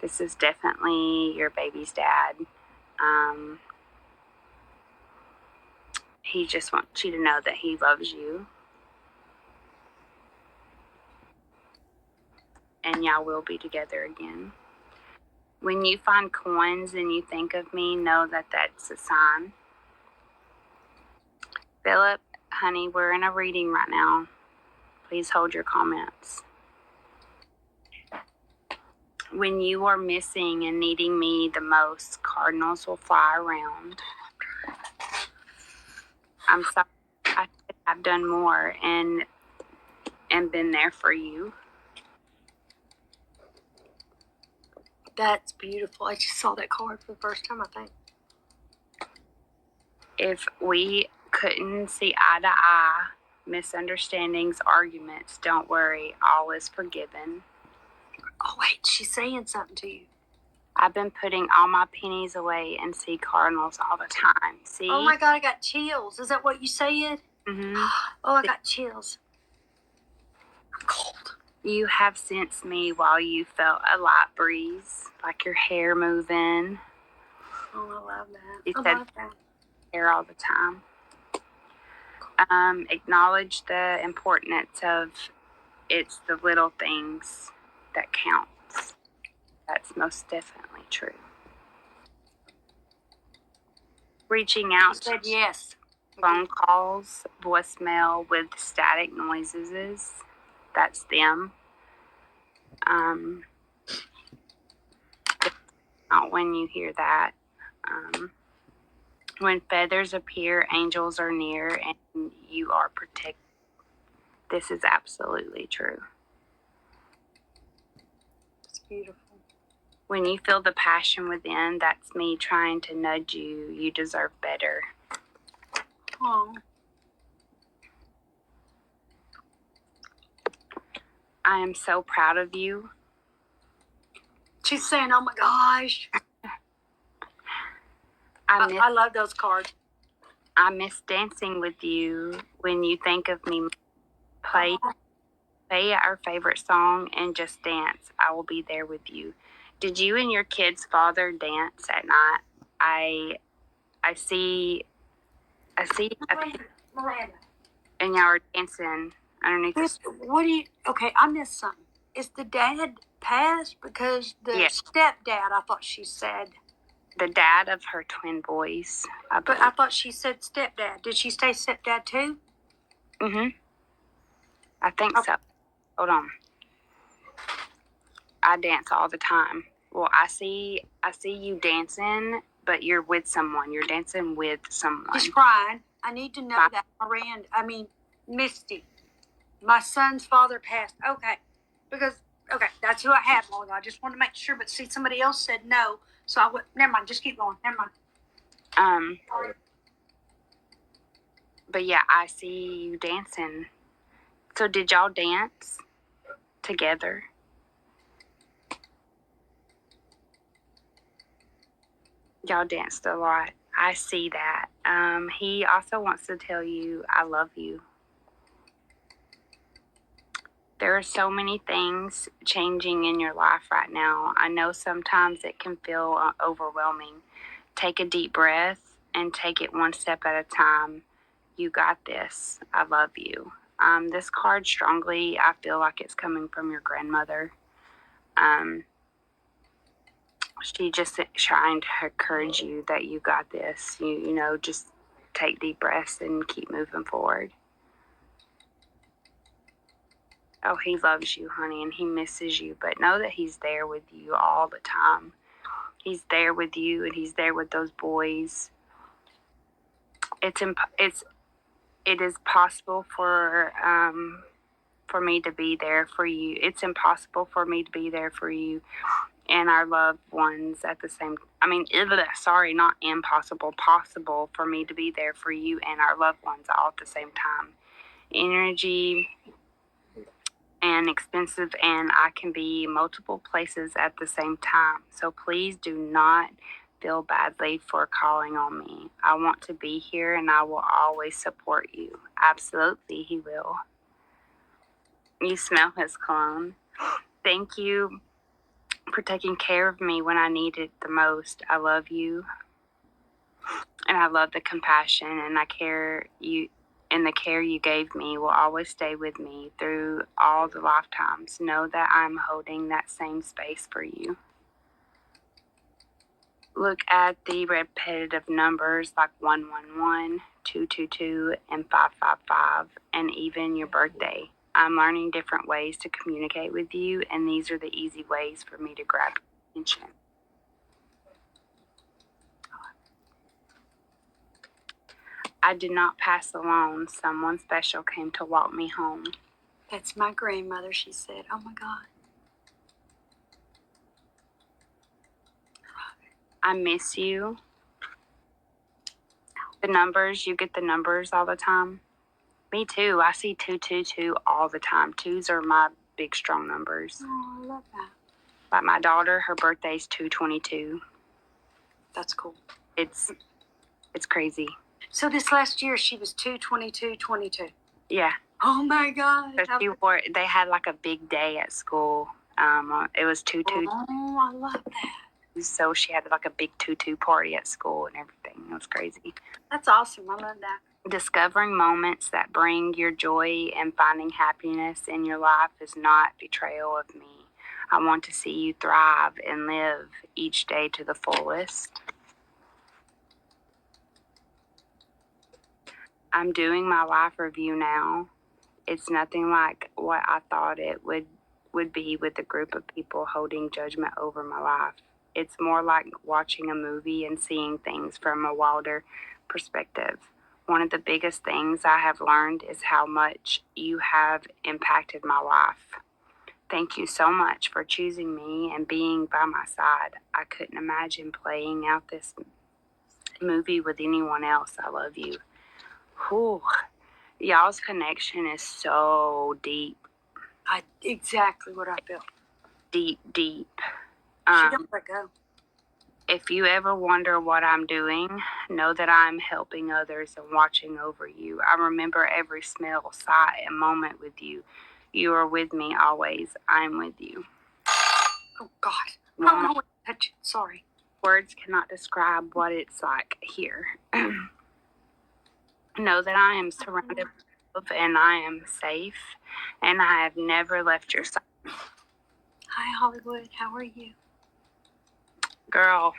This is definitely your baby's dad. He just wants you to know that he loves you. And y'all will be together again. When you find coins and you think of me, know that that's a sign. Philip, honey, we're in a reading right now. Please hold your comments. When you are missing and needing me the most, cardinals will fly around. I'm sorry, I could have done more and been there for you. That's beautiful. I just saw that card for the first time, I think. If we couldn't see eye to eye, misunderstandings, arguments, don't worry, all is forgiven. Oh, wait, she's saying something to you. I've been putting all my pennies away and see cardinals all the time. See? Oh my God, I got chills. Is that what you said? Mm-hmm. Oh, I got chills. I'm cold. You have sensed me while you felt a light breeze, like your hair moving. Oh, I love that. You I said love that. hair all the time. Acknowledge the importance of it's the little things that counts. That's most definitely true. Reaching out She said yes. phone calls, voicemail with static noises. That's them. Not when you hear that. When feathers appear, angels are near, and you are protected. This is absolutely true. It's beautiful. When you feel the passion within, that's me trying to nudge you. You deserve better. Oh. I am so proud of you. She's saying, oh my gosh. I love those cards. I miss dancing with you. When you think of me, play our favorite song and just dance. I will be there with you. Did you and your kid's father dance at night? I see Miranda. and y'all are dancing underneath the Okay, I missed something. Is the dad passed? Because the stepdad, I thought she said. the dad of her twin boys. But I thought she said stepdad. Did she say stepdad too? I think so. Hold on. I dance all the time. Well, I see you dancing, but you're with someone. You're dancing with someone. She's crying. I need to know that Miranda. Misty. My son's father passed. Okay, that's who I had. Lord, I just wanted to make sure. But see, somebody else said no, so I would. Never mind. Just keep going. Never mind. But yeah, I see you dancing. So did y'all dance together? Y'all danced a lot. I see that. He also wants to tell you, I love you. There are so many things changing in your life right now. I know sometimes it can feel overwhelming. Take a deep breath and take it one step at a time. You got this. I love you. This card strongly, I feel like it's coming from your grandmother. She just trying to encourage you that you got this. You know, just take deep breaths and keep moving forward. Oh, he loves you, honey, and he misses you. But know that he's there with you all the time. He's there with you, and he's there with those boys. It is possible for me to be there for you. It's impossible for me to be there for you and our loved ones at the same. Not impossible. Possible for me to be there for you and our loved ones all at the same time. Energy and expensive, and I can be multiple places at the same time. So please do not feel badly for calling on me. I want to be here and I will always support you. Absolutely, he will. You smell his cologne. Thank you for taking care of me when I needed the most. I love you. And I love the compassion and I care you. And the care you gave me will always stay with me through all the lifetimes. Know that I'm holding that same space for you. Look at the repetitive numbers like 111, 222, and 555, and even your birthday. I'm learning different ways to communicate with you, and these are the easy ways for me to grab your attention. I did not pass alone. Someone special came to walk me home. That's my grandmother, she said. Oh my God. I miss you. The numbers, you get the numbers all the time. Me too. I see 222 all the time. Twos are my big, strong numbers. Oh, I love that. Like my daughter, her birthday's 222. That's cool. It's crazy. So this last year, she was 222. Yeah. Oh my God. So they had like a big day at school. It was 222. Oh, I love that. So she had like a big 2-2 party at school and everything. It was crazy. That's awesome. I love that. Discovering moments that bring your joy and finding happiness in your life is not betrayal of me. I want to see you thrive and live each day to the fullest. I'm doing my life review now. It's nothing like what I thought it would be with a group of people holding judgment over my life. It's more like watching a movie and seeing things from a wilder perspective. One of the biggest things I have learned is how much you have impacted my life. Thank you so much for choosing me and being by my side. I couldn't imagine playing out this movie with anyone else. I love you. Whew. Y'all's connection is so deep. Exactly what I feel. Deep. She don't let go. If you ever wonder what I'm doing, know that I'm helping others and watching over you. I remember every smell, sight, and moment with you. You are with me always. I'm with you. Oh, God. I don't know what to touch. Sorry. Words cannot describe what it's like here. Know that I am surrounded by love and I am safe, and I have never left your side. Hi, Hollywood. How are you? Girl.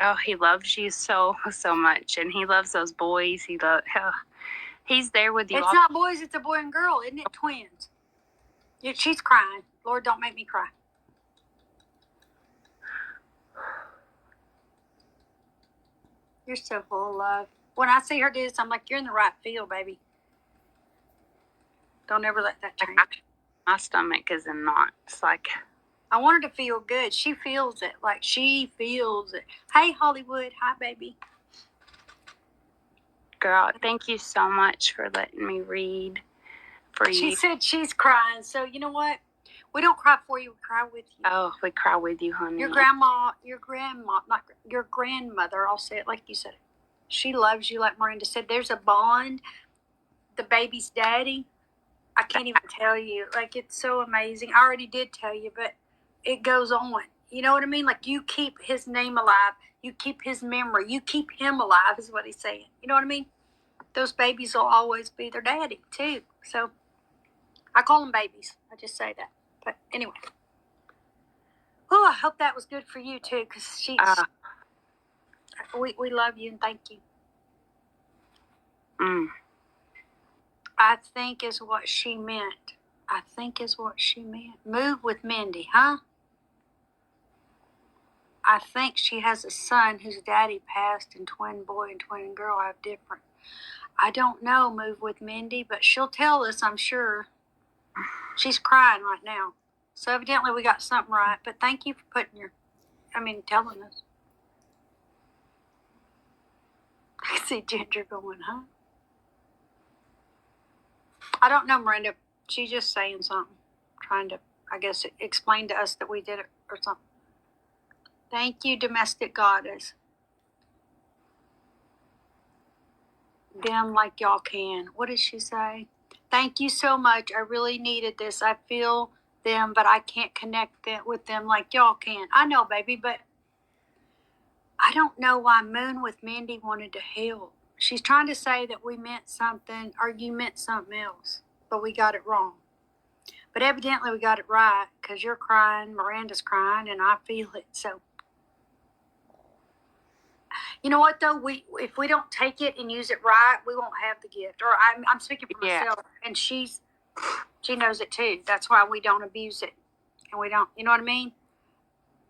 Oh, he loves you so much, and he loves those boys. He's there with you. It's not boys, it's a boy and girl, isn't it? Twins. Yeah, she's crying. Lord, don't make me cry. You're so full of love. When I see her do this, I'm like, you're in the right field, baby. Don't ever let that change. My stomach is in knots. Like, I want her to feel good. She feels it. Like, she feels it. Hey, Hollywood. Hi, baby. girl, thank you so much for letting me read for you. She said she's crying. So, you know what? We don't cry for you. We cry with you. Oh, we cry with you, honey. Your grandmother, I'll say it like you said it. She loves you, like Miranda said. There's a bond. The baby's daddy, I can't even tell you. Like, it's so amazing. I already did tell you, but it goes on. You know what I mean? Like, you keep his name alive. You keep his memory. You keep him alive is what he's saying. You know what I mean? Those babies will always be their daddy, too. So, I call them babies. I just say that. But anyway. Oh, I hope that was good for you, too, because we love you and thank you. I think is what she meant. Move with Mindy, huh? I think she has a son whose daddy passed, and twin boy and twin girl have different. I don't know, move with Mindy, but she'll tell us, I'm sure. She's crying right now. So evidently we got something right, but thank you for telling us. I see Ginger going, huh? I don't know, Miranda. She's just saying something. Trying to, I guess, explain to us that we did it or something. Thank you, domestic goddess. Them like y'all can. What did she say? Thank you so much. I really needed this. I feel them, but I can't connect with them like y'all can. I know, baby, but I don't know why Moon with Mindy wanted to help. She's trying to say that we meant something or you meant something else, but we got it wrong. But evidently we got it right because you're crying, Miranda's crying, and I feel it. So, you know what though? If we don't take it and use it right, we won't have the gift. Or I'm speaking for myself, and she knows it too. That's why we don't abuse it, and we don't. You know what I mean?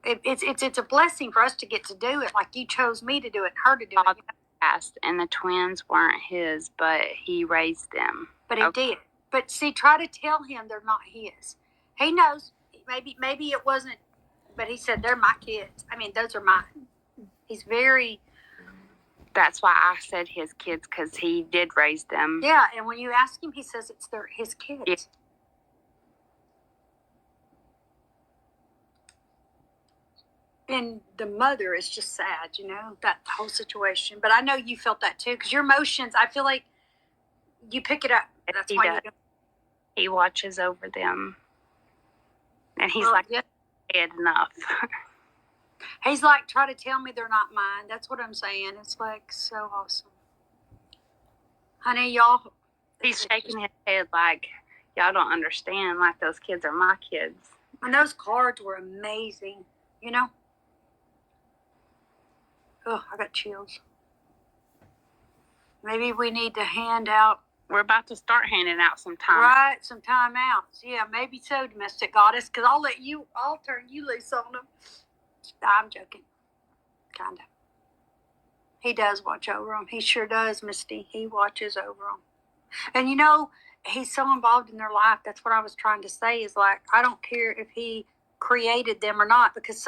It's a blessing for us to get to do it. Like you chose me to do it, her to do it. You know? Passed, and the twins weren't his, but he raised them. But he did. But see, try to tell him they're not his. He knows. Maybe it wasn't. But he said they're my kids. I mean, those are mine. He's very. That's why I said his kids, because he did raise them. Yeah, and when you ask him, he says it's his kids. Yeah. And the mother is just sad, you know, that whole situation. But I know you felt that too, because your emotions, I feel like you pick it up. That's why you do. He watches over them. And he's dead enough. He's like, try to tell me they're not mine. That's what I'm saying. It's like so awesome. Honey, y'all. He's shaking his head like, y'all don't understand. Like, those kids are my kids. And those cards were amazing, you know? Oh, I got chills. Maybe we need to hand out. We're about to start handing out some time. Right, some timeouts. Yeah, maybe so, domestic goddess, because I'll turn you loose on them. I'm joking. Kind of. He does watch over them. He sure does, Misty. He watches over them. And you know, he's so involved in their life. That's what I was trying to say is like, I don't care if he created them or not, because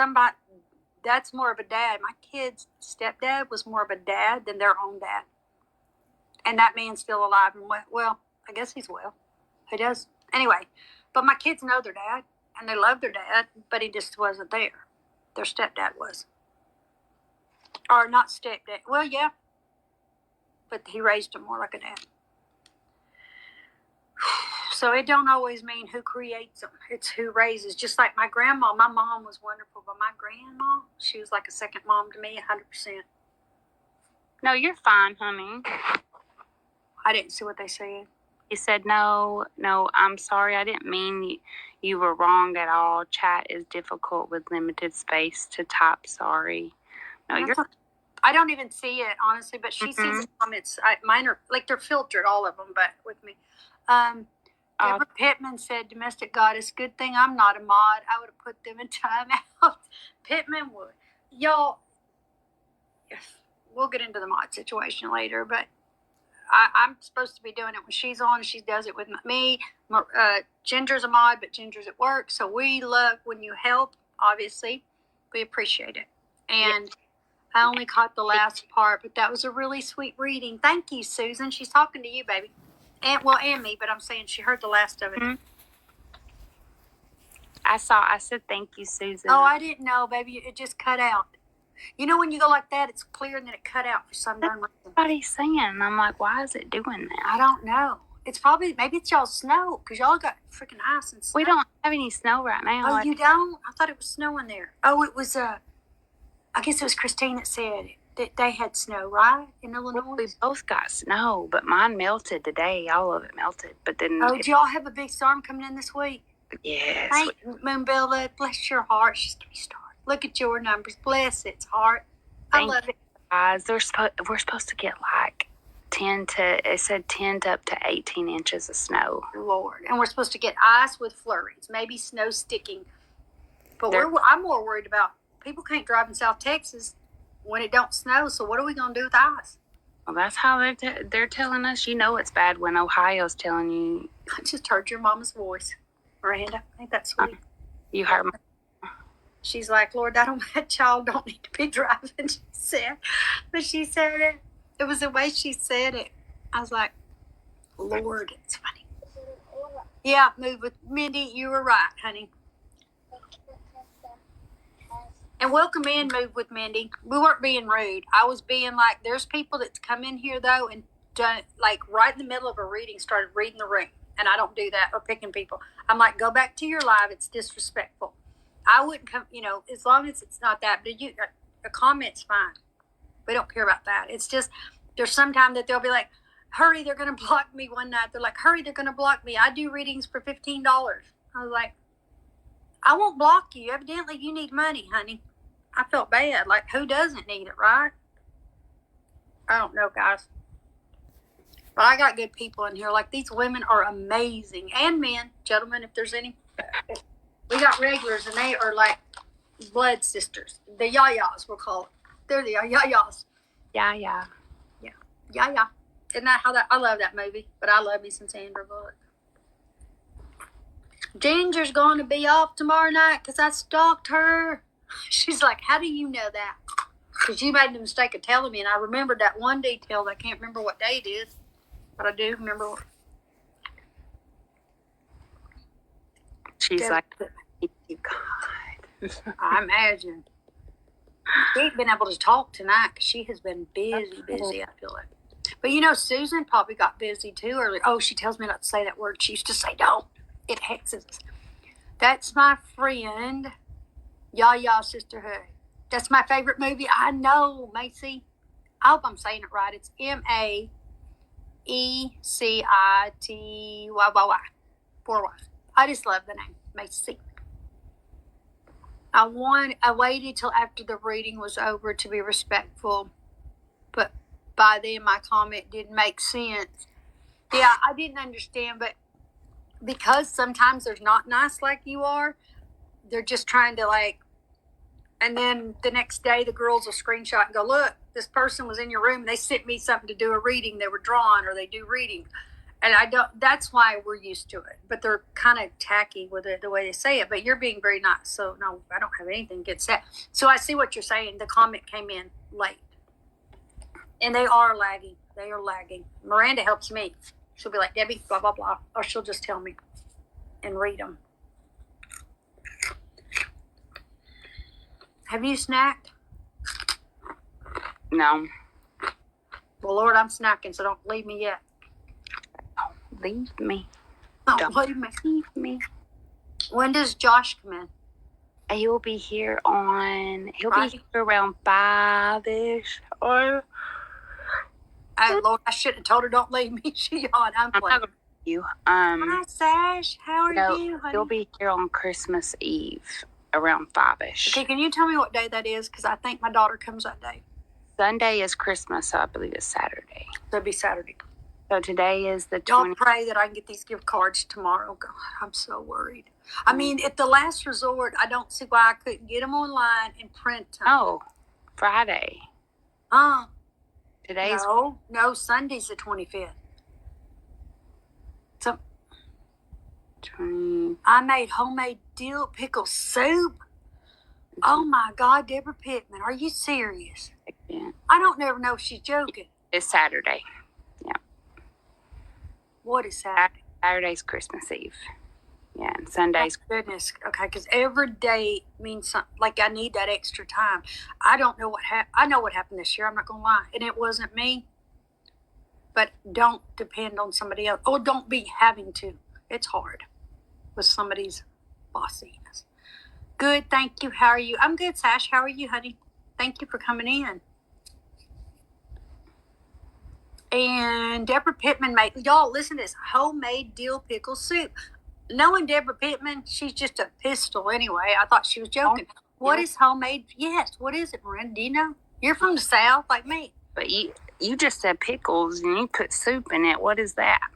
that's more of a dad. My kid's stepdad was more of a dad than their own dad. And that man's still alive and well, I guess he's well. He does. Anyway, but my kids know their dad, and they loved their dad, but he just wasn't there. Their stepdad was. Or not stepdad. Well, yeah. But he raised them more like a dad. So it don't always mean who creates them. It's who raises. Just like my grandma. My mom was wonderful, but my grandma, she was like a second mom to me, 100%. No, you're fine, honey. I didn't see what they said. You said, no, I'm sorry. I didn't mean you were wrong at all. Chat is difficult with limited space to type. Sorry. No, I don't even see it, honestly, but she sees the comments. Mine are, like, they're filtered, all of them, but with me. Deborah Pittman said, domestic goddess, good thing I'm not a mod. I would have put them in timeout. Pittman would. Y'all, we'll get into the mod situation later, but I'm supposed to be doing it when she's on. She does it with me. Ginger's a mod, but Ginger's at work. So we love when you help, obviously. We appreciate it. And I only caught the last part, but that was a really sweet reading. Thank you, Susan. She's talking to you, baby. And me, but I'm saying she heard the last of it. Mm-hmm. I said thank you, Susan. Oh, I didn't know, baby. It just cut out. You know when you go like that, it's clear and then it cut out for some darn reason. Everybody's saying, I'm like, why is it doing that? I don't know. It's probably, maybe it's y'all's snow, because y'all got freaking ice and snow. We don't have any snow right now. Oh, you don't? I thought it was snowing there. Oh, it was, I guess it was Christine that said that they had snow, right? In Illinois? We both got snow, but mine melted today. All of it melted. But then. Oh, do y'all have a big storm coming in this week? Yes. Thank Moonbella. Bless your heart. She's going to be started. Look at your numbers. Bless its heart. I love it. Guys, we're supposed to get like 10 to up to 18 inches of snow. Lord. And we're supposed to get ice with flurries, maybe snow sticking. But I'm more worried about people can't drive in South Texas when it don't snow. So what are we going to do with ice? Well, that's how they're telling us. You know it's bad when Ohio's telling you. I just heard your mama's voice, Miranda. Ain't that sweet? You heard me. She's like, Lord, that child don't need to be driving, she said. But she said it. It was the way she said it. I was like, Lord, it's funny. Yeah, move with Mindy. You were right, honey. And welcome in, Move with Mindy. We weren't being rude. I was being like, there's people that's come in here, though, and done, like, right in the middle of a reading, started reading the room. And I don't do that or picking people. I'm like, go back to your live. It's disrespectful. I wouldn't come, as long as it's not that. But a comment's fine. We don't care about that. It's just, there's some time that they'll be like, hurry, they're going to block me one night. They're like, hurry, they're going to block me. I do readings for $15. I was like, I won't block you. Evidently, you need money, honey. I felt bad. Like, who doesn't need it, right? I don't know, guys. But I got good people in here. Like, these women are amazing. And men, gentlemen, if there's any. We got regulars, and they are like blood sisters. The yayas, we'll call it. They're the yayas. Yeah. Yeah. Isn't that how I love that movie, but I love me some Sandra Bullock. Ginger's going to be off tomorrow night because I stalked her. She's like, how do you know that? Because you made the mistake of telling me, and I remembered that one detail. I can't remember what day it is, but I do remember what. She's like, you God. I imagine. She ain't been able to talk tonight because she has been busy, I feel like. But Susan probably got busy too earlier. Oh, she tells me not to say that word. She used to say, don't. It hexes us. That's my friend, Yaya Sisterhood. That's my favorite movie. I know, Macy. I hope I'm saying it right. It's Maecityyy. 4 Ys. I just love the name, Macy. I waited till after the reading was over to be respectful, but by then my comment didn't make sense. Yeah, I didn't understand, but because sometimes they're not nice like you are, they're just trying to and then the next day the girls will screenshot and go, look, this person was in your room. They sent me something to do a reading. They were drawn, or they do readings. And that's why we're used to it. But they're kind of tacky with it, the way they say it. But you're being very nice. So, no, I don't have anything against that. So I see what you're saying. The comment came in late. And they are lagging. They are lagging. Miranda helps me. She'll be like, Debbie, blah, blah, blah. Or she'll just tell me and read them. Have you snacked? No. Well, Lord, I'm snacking, so don't leave me yet. Leave me. Don't leave me. Leave me. When does Josh come in? He'll be here Friday? around 5-ish. Or Oh, Lord, I shouldn't have told her don't leave me. She on. I'm I'm playing. not gonna you. Hi, Sash. How are No, you, honey? he'll be here on Christmas Eve around 5-ish. Okay, can you tell me what day that is? Because I think my daughter comes that day. Sunday is Christmas, so I believe it's Saturday. That'd be Saturday. So today is the Y'all 20th. pray that I can get these gift cards tomorrow. God, I'm so worried. I mean, at the last resort, I don't see why I couldn't get them online and print them. Oh, Friday. Today's No, Sunday's the 25th. So 20. I made homemade dill pickle soup. Oh my God, Deborah Pittman, are you serious? I don't never know if she's joking. It's Saturday. Yeah. What is Saturday? Saturday's Christmas Eve. Yeah, and Sunday's. Oh, goodness. Okay, because every day means something. Like, I need that extra time. I don't know what happened. I know what happened this year. I'm not going to lie. And it wasn't me. But don't depend on somebody else. Or don't be having to. It's hard with somebody's bossiness. Good, thank you. How are you? I'm good, Sash. How are you, honey? Thank you for coming in. And Deborah Pittman made, y'all listen to this, homemade dill pickle soup. Knowing Deborah Pittman, she's just a pistol anyway. I thought she was joking. What is homemade? Yes, what is it, Miranda? Do you know? You're from the South like me. But you just said pickles and you put soup in it. What is that?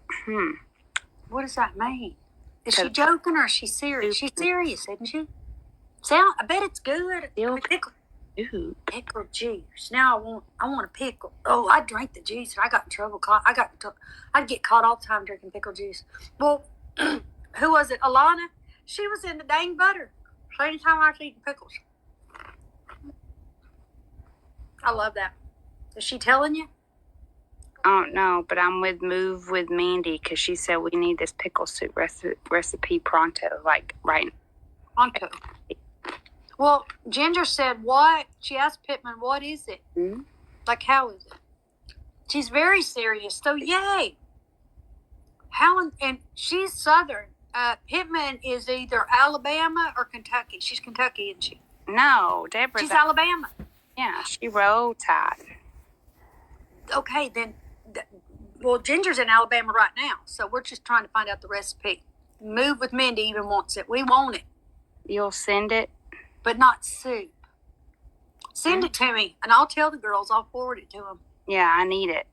What does that mean? Is she joking or is she serious? She's serious, isn't she? I bet it's good. Pickle juice. Now I want a pickle. Oh, I drank the juice and I got in trouble. I'd get caught all the time drinking pickle juice. Well, who was it? Alana? She was in the dang butter. So anytime I was eating pickles. I love that. Is she telling you? I don't know, but I'm Move with Mandy because she said we need this pickle soup recipe pronto, like right now. Pronto. Well, Ginger said, what? She asked Pittman, what is it? Mm-hmm. Like, how is it? She's very serious, so yay. How, and she's Southern. Pittman is either Alabama or Kentucky. She's Kentucky, isn't she? No, Deborah's. She's Alabama. Yeah, she Roll Tide. Okay, then, well, Ginger's in Alabama right now, so we're just trying to find out the recipe. Move with Mindy even wants it. We want it. You'll send it? But not soup. Send it to me, and I'll tell the girls. I'll forward it to them. Yeah, I need it.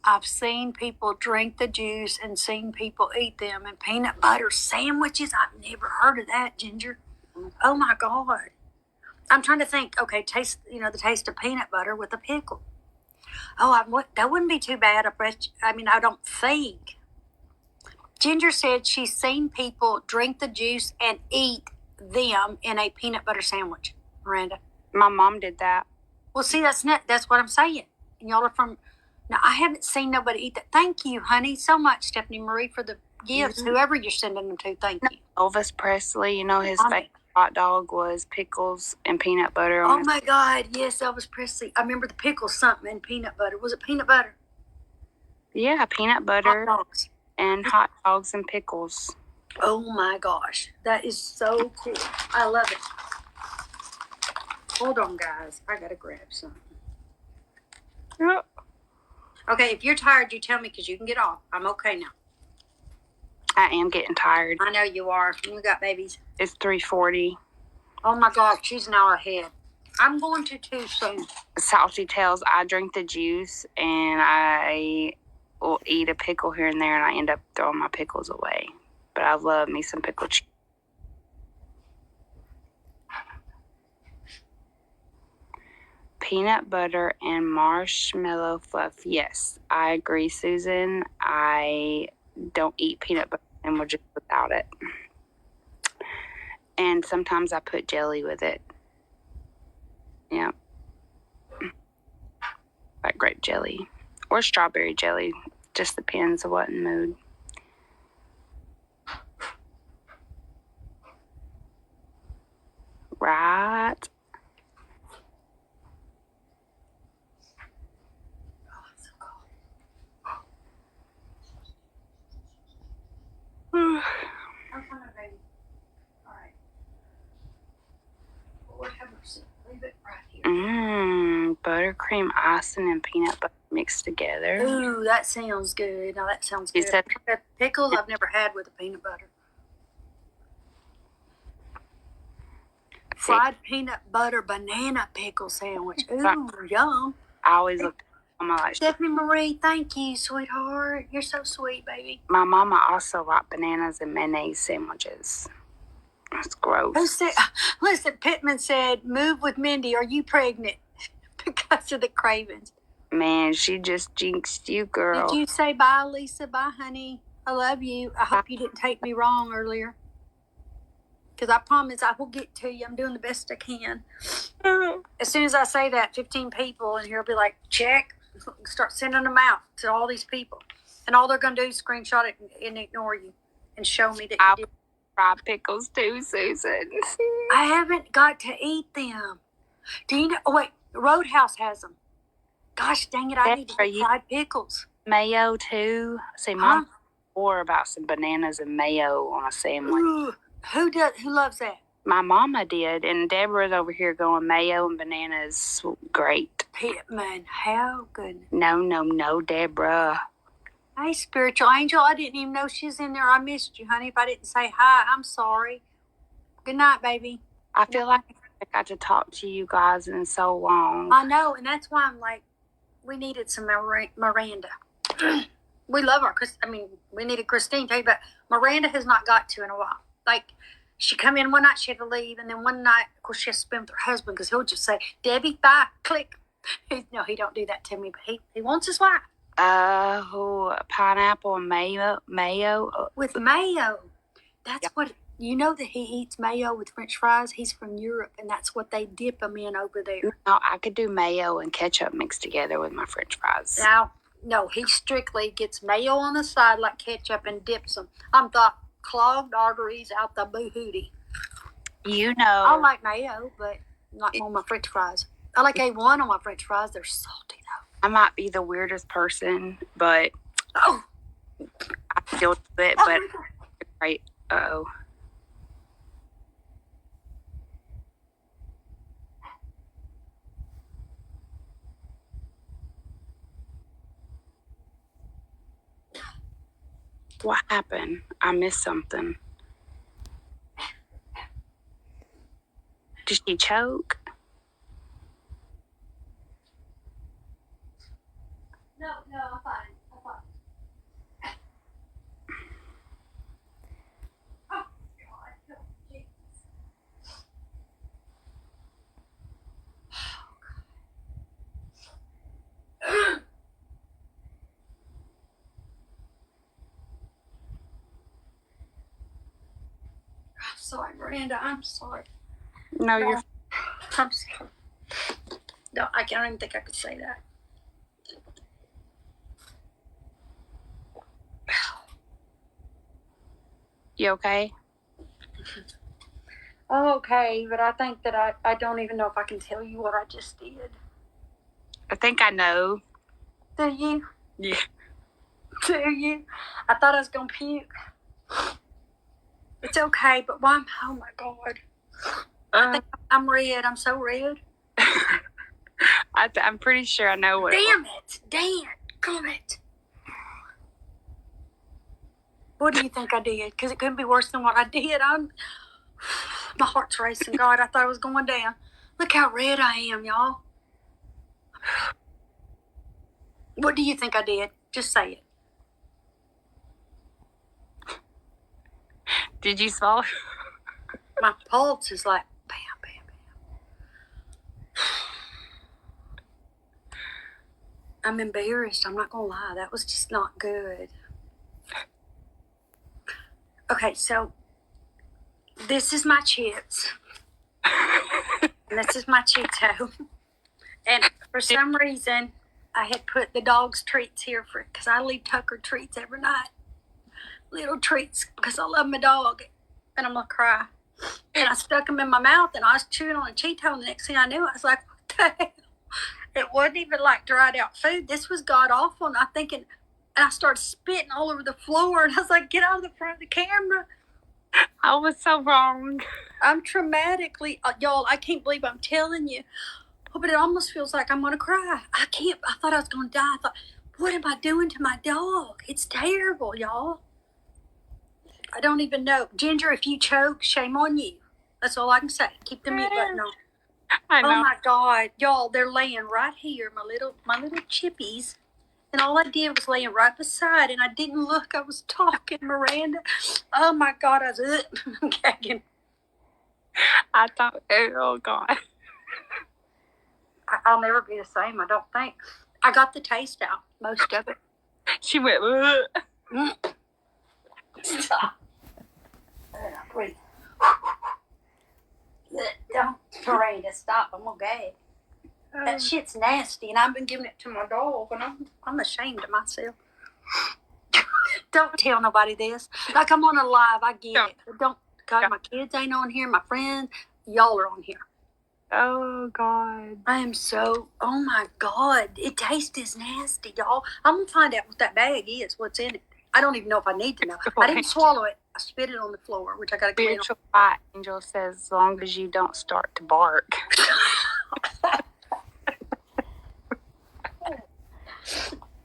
I've seen people drink the juice and seen people eat them and peanut butter sandwiches. I've never heard of that, Ginger. Oh, my God. I'm trying to think, okay, the taste of peanut butter with a pickle. Oh, that wouldn't be too bad. I don't think. Ginger said she's seen people drink the juice and eat them in a peanut butter sandwich. Miranda. My mom did that. Well, see, that's what I'm saying. And y'all are from. Now, I haven't seen nobody eat that. Thank you, honey, so much, Stephanie Marie, for the gifts. Mm-hmm. Whoever you're sending them to, thank you. Elvis Presley, his favorite hot dog was pickles and peanut butter. Oh, my God. Yes, Elvis Presley. I remember the pickles something and peanut butter. Was it peanut butter? Yeah, peanut butter. Hot dogs. And hot dogs and pickles. Oh, my gosh. That is so cool. I love it. Hold on, guys. I got to grab something. Yep. Okay, if you're tired, you tell me because you can get off. I'm okay now. I am getting tired. I know you are. You got babies. It's 3:40. Oh, my God. She's an hour ahead. I'm going to too soon. Salty Tails, I drink the juice, and I will eat a pickle here and there, and I end up throwing my pickles away. But I love me some pickled cheese. Peanut butter and marshmallow fluff. Yes, I agree, Susan. I don't eat peanut butter sandwiches without it. And sometimes I put jelly with it. Yeah. Like grape jelly or strawberry jelly. Just depends on what in the mood. Right Buttercream icing and peanut butter mixed together. Ooh, that sounds good. Now that sounds You good. said Pickles I've never had with the peanut butter. Fried peanut butter banana pickle sandwich. Ooh, yum. I always look at my like. Stephanie Marie, thank you, sweetheart. You're so sweet, baby. My mama also liked bananas and mayonnaise sandwiches. That's gross. Who said? Listen, Pittman said, "Move with Mindy. Are you pregnant?" Because of the cravings. Man, she just jinxed you, girl. Did you say bye, Lisa? Bye, honey. I love you. I hope you didn't take me wrong earlier. Because I promise I will get to you. I'm doing the best I can. As soon as I say that, 15 people in here will be like, check. Start sending them out to all these people. And all they're going to do is screenshot it and ignore you and show me that you did. Fried pickles too, Susan. I haven't got to eat them. Do you know? Oh, wait. Roadhouse has them. Gosh dang it. I need to get fried pickles. Mayo too. See, Mom swore about some bananas and mayo on a sandwich. Ooh, who loves that? My mama did, and Deborah's over here going mayo and bananas. Great. Pittman, how good. No, Deborah. Hey, spiritual angel, I didn't even know she was in there. I missed you, honey. If I didn't say hi, I'm sorry. Good night, baby. I feel like I got to talk to you guys in so long. I know, and that's why I'm like, we needed some Miranda. We love her. We needed Christine too, but Miranda has not got to in a while. Like, she come in one night, she had to leave, and then one night, of course, she has to spend with her husband because he'll just say, Debbie, bye, click. No, he don't do that to me, but he wants his wife. Pineapple and mayo. With mayo. That's what, you know that he eats mayo with French fries? He's from Europe, and that's what they dip them in over there. No, I could do mayo and ketchup mixed together with my French fries. Now, no, he strictly gets mayo on the side like ketchup and dips them. I'm thought clogged arteries out the boo-hootie. You know. I like mayo, but not on my French fries. I like A1 on my French fries. They're salty, though. I might be the weirdest person, but I feel it, but right. Uh-oh. What happened? I missed something. Did she choke? No, I'm fine. Oh, God. Jesus. I'm sorry, Miranda. I'm sorry. No, you're. I'm sorry. No, I don't even think I could say that. You okay? Okay, but I think that I don't even know if I can tell you what I just did. I think I know. Do you? Yeah. Do you? I thought I was going to puke. It's okay, but why? Oh, my God. I think I'm red. I'm so red. I'm pretty sure I know what. Damn it. Damn it. What do you think I did? Because it couldn't be worse than what I did. My heart's racing. God, I thought I was going down. Look how red I am, y'all. What do you think I did? Just say it. Did you swallow? My pulse is like bam, bam, bam. I'm embarrassed. I'm not going to lie. That was just not good. Okay, so this is my chips. And this is my Cheeto. And for some reason, I had put the dog's treats here because I leave Tucker treats every night. Little treats because I love my dog. And I'm going to cry. And I stuck them in my mouth and I was chewing on a Cheeto. And the next thing I knew, I was like, what the hell? It wasn't even like dried out food. This was god awful. And I started spitting all over the floor. And I was like, get out of the front of the camera. I was so wrong. I'm traumatically, y'all, I can't believe I'm telling you. Oh, but it almost feels like I'm going to cry. I thought I was going to die. I thought, what am I doing to my dog? It's terrible, y'all. I don't even know. Ginger, if you choke, shame on you. That's all I can say. Keep the mute button on. I know. Oh my God, y'all, they're laying right here, my little chippies. And all I did was laying right beside, and I didn't look. I was talking, Miranda. Oh my God, I was gagging. I thought, oh God. I'll never be the same, I don't think. I got the taste out, most of it. She went, ugh. Stop. Breathe. Don't, Miranda, stop. I'm going to gag. That shit's nasty, and I've been giving it to my dog, and I'm ashamed of myself. Don't tell nobody this. Like, I'm on a live, I get it. But don't, God, my kids ain't on here, my friends, y'all are on here. Oh, God. I am so, oh my God. It tastes nasty, y'all. I'm going to find out what that bag is, what's in it. I don't even know if I need to know. I didn't swallow it. I spit it on the floor, which I got to clean up. Spiritual White Angel says, as long as you don't start to bark.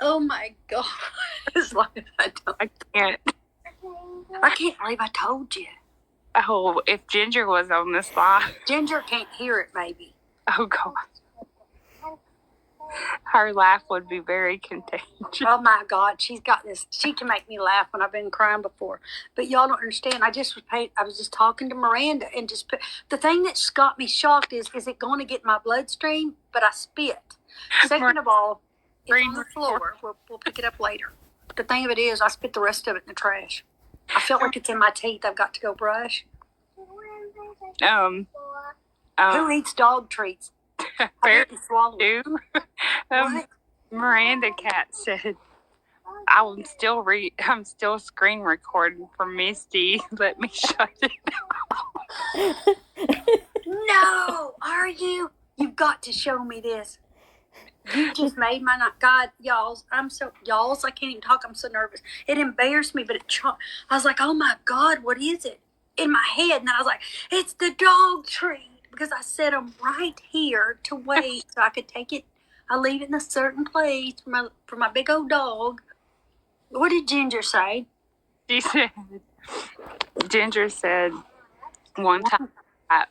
Oh my God. As long as I don't. I can't. I can't believe I told you. Oh, if Ginger was on this live. Ginger can't hear it, maybe. Oh, God. Her laugh would be very contagious. Oh my God, she's got this. She can make me laugh when I've been crying before. But y'all don't understand. I was just talking to Miranda and the thing that's got me shocked is it going to get in my bloodstream? But I spit. Second of all, it's on the floor. We'll pick it up later. The thing of it is, I spit the rest of it in the trash. I felt like it's in my teeth. I've got to go brush. Who eats dog treats? Fair swallow too. What? Miranda Cat said, I'm still screen recording for Misty. Let me shut it down. No, are you? You've got to show me this. You just made my night. God, y'all, I can't even talk. I'm so nervous. It embarrassed me, but I was like, oh my God, what is it? In my head. And I was like, it's the dog treat. Because I set them right here to wait so I could take it. I leave it in a certain place for my big old dog. What did Ginger say? Ginger said one time at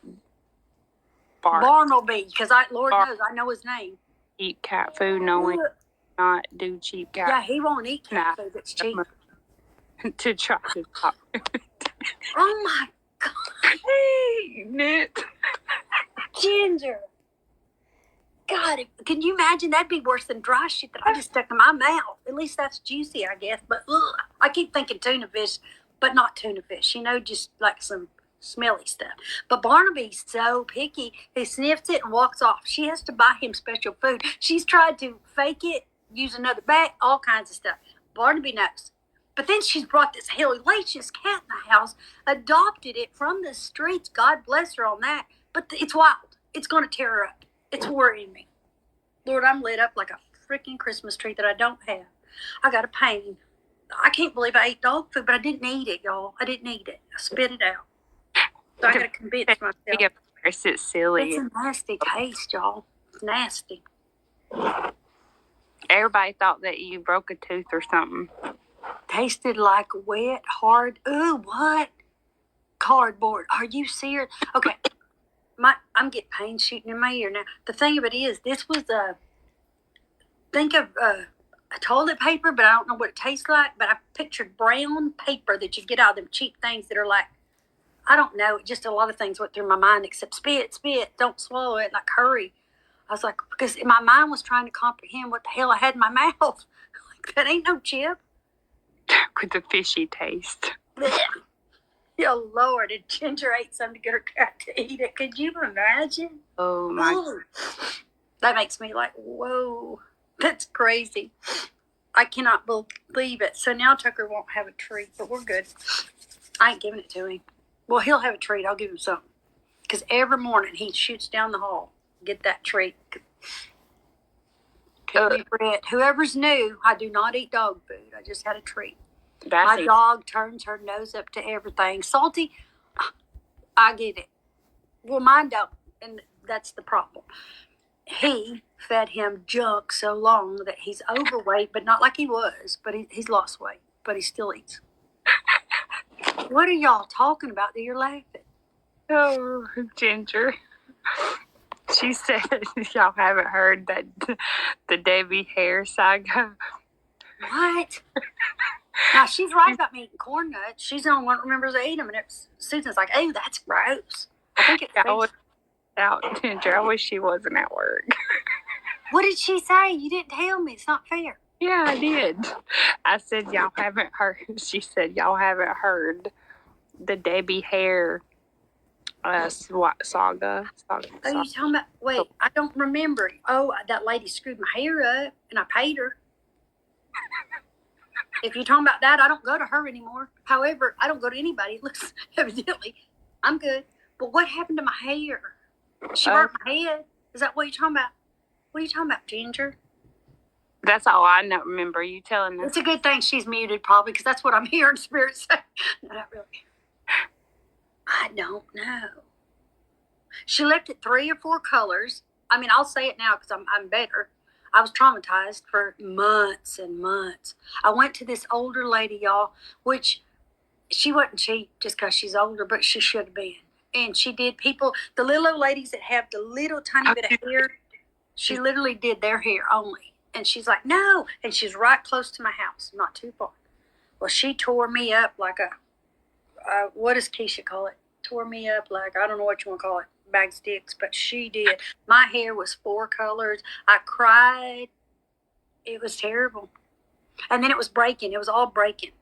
Barnaby, because Lord knows I know his name. Eat cat food, knowing not do cheap cat. Yeah, he won't eat cat food that's cheap. To try to talk. Oh my God. Hey, Knit. Ginger. God, can you imagine? That'd be worse than dry shit that I just stuck in my mouth. At least that's juicy, I guess. But I keep thinking tuna fish, but not tuna fish. Just like some smelly stuff. But Barnaby's so picky. He sniffs it and walks off. She has to buy him special food. She's tried to fake it, use another bag, all kinds of stuff. Barnaby knows. But then she's brought this hellacious cat in the house, adopted it from the streets. God bless her on that. But it's wild. It's going to tear her up. It's worrying me. Lord, I'm lit up like a freaking Christmas tree that I don't have. I got a pain. I can't believe I ate dog food, but I didn't eat it, y'all. I didn't eat it. I spit it out. So I got to convince myself. It's silly. It's a nasty taste, y'all. It's nasty. Everybody thought that you broke a tooth or something. Tasted like wet, hard. Ooh, what? Cardboard. Are you serious? Okay. I'm getting pain shooting in my ear now. The thing of it is, this was think of a toilet paper, but I don't know what it tastes like. But I pictured brown paper that you get out of them cheap things that are like, I don't know. Just a lot of things went through my mind except spit, don't swallow it, like hurry. I was like, because my mind was trying to comprehend what the hell I had in my mouth. Like, that ain't no chip. With the fishy taste. Oh, Lord, and Ginger ate something to get her cat to eat it. Could you imagine? Oh, my. Ooh. That makes me like, whoa, that's crazy. I cannot believe it. So now Tucker won't have a treat, but we're good. I ain't giving it to him. Well, he'll have a treat. I'll give him something. Because every morning he shoots down the hall, get that treat. Whoever's new, I do not eat dog food. I just had a treat. My dog turns her nose up to everything. Salty, I get it. Well, mine don't, and that's the problem. he fed him junk so long that he's overweight, but not like he was, but he's lost weight, but he still eats. What are y'all talking about that you're laughing? Oh, Ginger. She said y'all haven't heard that the Debbie Hare saga. What? Now, she's right about me eating corn nuts. She's the only one that remembers I eat them. And Susan's like, oh, that's gross. I think it's out, Ginger. I wish she wasn't at work. What did she say? You didn't tell me. It's not fair. Yeah, I did. I said y'all haven't heard. She said y'all haven't heard the Debbie Hare saga. Oh, you talking about? Wait, I don't remember. Oh, that lady screwed my hair up, and I paid her. If you're talking about that, I don't go to her anymore. However, I don't go to anybody. Looks evidently, I'm good. But what happened to my hair? She burnt my head. Is that what you're talking about? What are you talking about, Ginger? That's all I know. Remember you telling us. It's a good thing she's muted, probably, because that's what I'm hearing Spirit say. No, not really. I don't know. She left it 3 or 4 colors. I mean, I'll say it now because I'm better. I was traumatized for months and months. I went to this older lady, y'all, which she wasn't cheap just because she's older, but she should have been. And she did the little old ladies that have the little tiny bit of hair, she literally did their hair only. And she's like, no. And she's right close to my house, not too far. Well, she tore me up like what does Keisha call it? Tore me up like, I don't know what you want to call it, bag sticks, but she did. My hair was 4 colors. I cried. It was terrible. And then it was breaking. It was all breaking.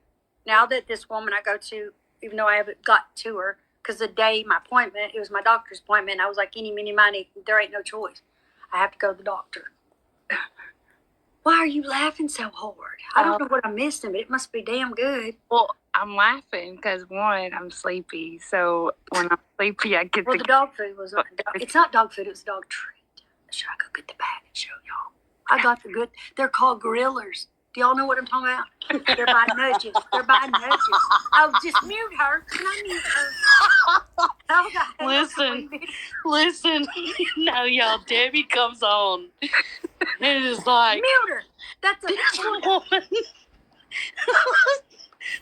Now that this woman I go to, even though I haven't got to her, because the day my appointment, it was my doctor's appointment, I was like, any, mini, money, there ain't no choice. I have to go to the doctor. Why are you laughing so hard? I don't know what I'm missing, but it must be damn good. Well, I'm laughing because, one, I'm sleepy. So when I'm sleepy, I get the dog food was not dog. It's not dog food. It was dog treat. Should I go get the bag and show y'all? I got the good. They're called grillers. Do y'all know what I'm talking about? They're by nudges. Oh, just mute her. Can I mute her? Listen. No, y'all. Debbie comes on. And it's like, mute her. That's a woman.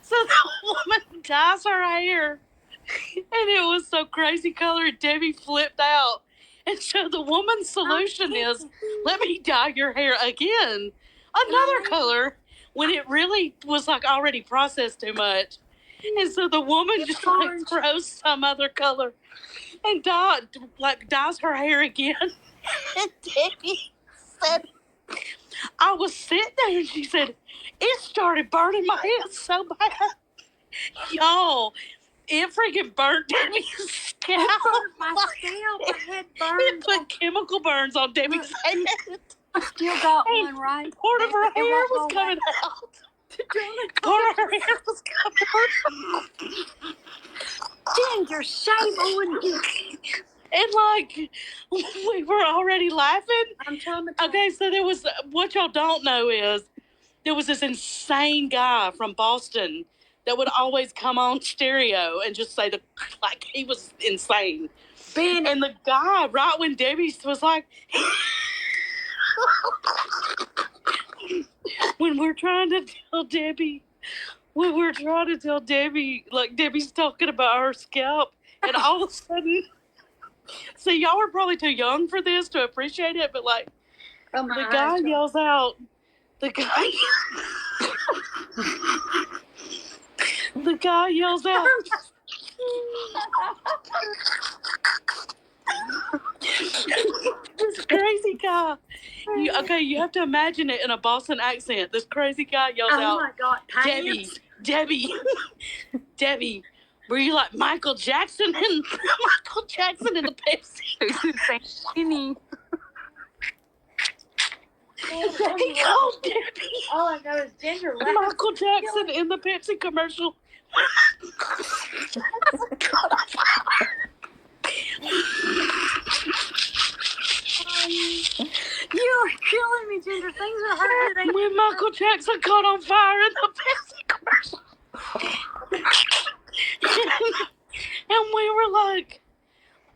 So the woman dyes her hair. And it was so crazy color, and Debbie flipped out. And so the woman's solution is, let me dye your hair again. Another color, when it really was like already processed too much. And so the woman just like throws some other color and dyes her hair again. And Debbie said, I was sitting there and she said, it started burning my head so bad. Y'all, it freaking burnt Debbie's scalp. It burnt my scalp. My head burned. It put chemical burns on Debbie's head. I still got one, right? Part of her hair was coming out. Part of her hair was coming out. Ginger, shame on you. And like, we were already laughing. I'm traumatized. Okay, so there was, what y'all don't know is, there was this insane guy from Boston that would always come on stereo and just say like he was insane. Ben. And the guy, right when Debbie was like, when we're trying to tell Debbie, like Debbie's talking about her scalp, and all of a sudden, see, y'all were probably too young for this to appreciate it, but like, the guy yells out, the guy yells out, this crazy guy. You have to imagine it in a Boston accent. This crazy guy yells out, oh my God, Debbie, were you like Michael Jackson in the Pepsi? He called Debbie. All I know is Ginger. Michael Jackson in the Pepsi commercial. You are killing me, Ginger. Things are hard today. When Michael Jackson caught on fire in the Pepsi commercial. And we were like,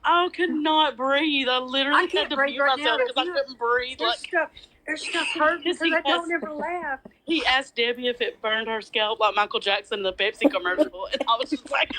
I could not breathe. I literally I can't had to breathe mute right myself now. because I couldn't breathe. There's stuff hurt because I don't ever laugh. He asked Debbie if it burned her scalp like Michael Jackson in the Pepsi commercial, and I was just like,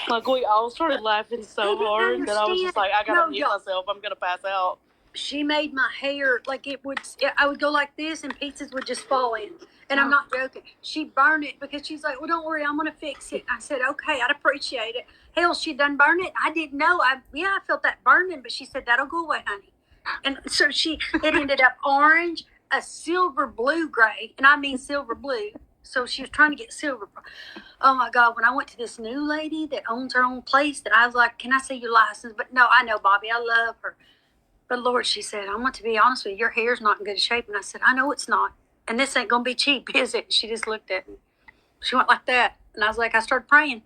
like we all started laughing so hard that I was just like, I gotta mute myself. I'm gonna pass out. She made my hair like I would go like this and pieces would just fall in. And I'm not joking. She burned it because she's like, well, don't worry, I'm going to fix it. I said, okay, I'd appreciate it. Hell, she done burned it. I didn't know. I felt that burning, but she said, that'll go away, honey. And so it ended up orange, a silver blue gray, and I mean silver blue. So she was trying to get silver. Oh my God, when I went to this new lady that owns her own place, that I was like, can I see your license? But no, I know, Bobby, I love her. But Lord, she said, I want to be honest with you, your hair's not in good shape. And I said, I know it's not. And this ain't going to be cheap, is it? She just looked at me. She went like that. And I was like, I started praying.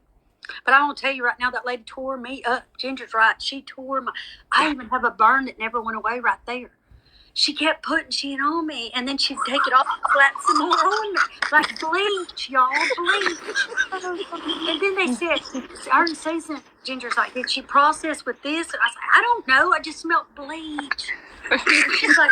But I want to tell you right now, that lady tore me up. Ginger's right. She tore I even have a burn that never went away right there. She kept putting shit on me, and then she'd take it off and slap some more on me. Like bleach, y'all, bleach. And then they said, her and Susan, Ginger's like, did she process with this? And I said, I don't know. I just smelled bleach. She's like,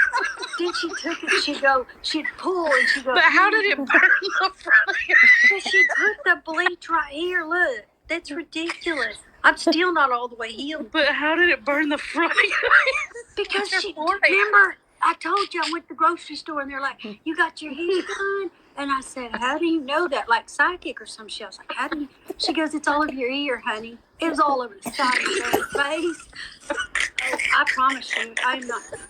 then she took it, she'd pull, and she'd go. But how did it burn the front of your hair? She put the bleach right here. Look, that's ridiculous. I'm still not all the way healed. But how did it burn the front of your hair? Because remember, I told you I went to the grocery store, and they're like, you got your hair done? And I said, how do you know that? Like psychic or some shit. I was like, how do you? She goes, it's all over your ear, honey. It was all over the side of your face. Oh, I promise you,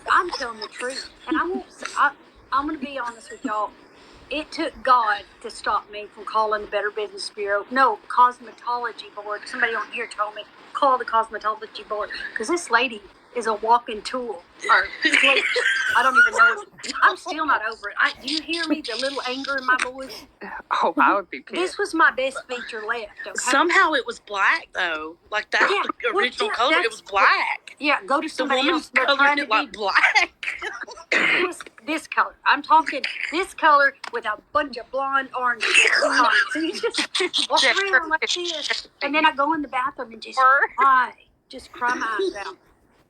I'm telling the truth. And I'm going to be honest with y'all. It took God to stop me from calling the Better Business Bureau. No, Cosmetology Board. Somebody on here told me, call the Cosmetology Board. Because this lady is a walking tool. Or I don't even know. I'm still not over it. Do you hear me? The little anger in my voice? Oh, I would be pissed. This was my best feature left. Okay? Somehow it was black, though. Like, that's the original color. It was black. Yeah, go to somebody else. The woman colored it like black. This color. I'm talking this color with a bunch of blonde orange shit on. So you just walk around like this. And then I go in the bathroom and just cry. Just cry my eyes out.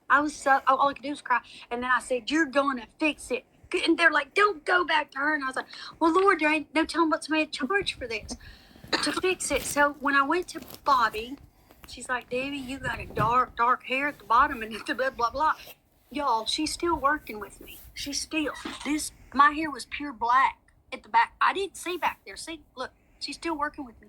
I was all I could do was cry. And then I said, you're going to fix it. And they're like, don't go back to her. And I was like, well, Lord, there ain't no telling what's made charge for this to fix it. So when I went to Bobby, she's like, Debbie, you got a dark hair at the bottom and blah, blah, blah. Y'all, she's still working with me. She's still. My hair was pure black at the back. I didn't see back there. See, look, she's still working with me.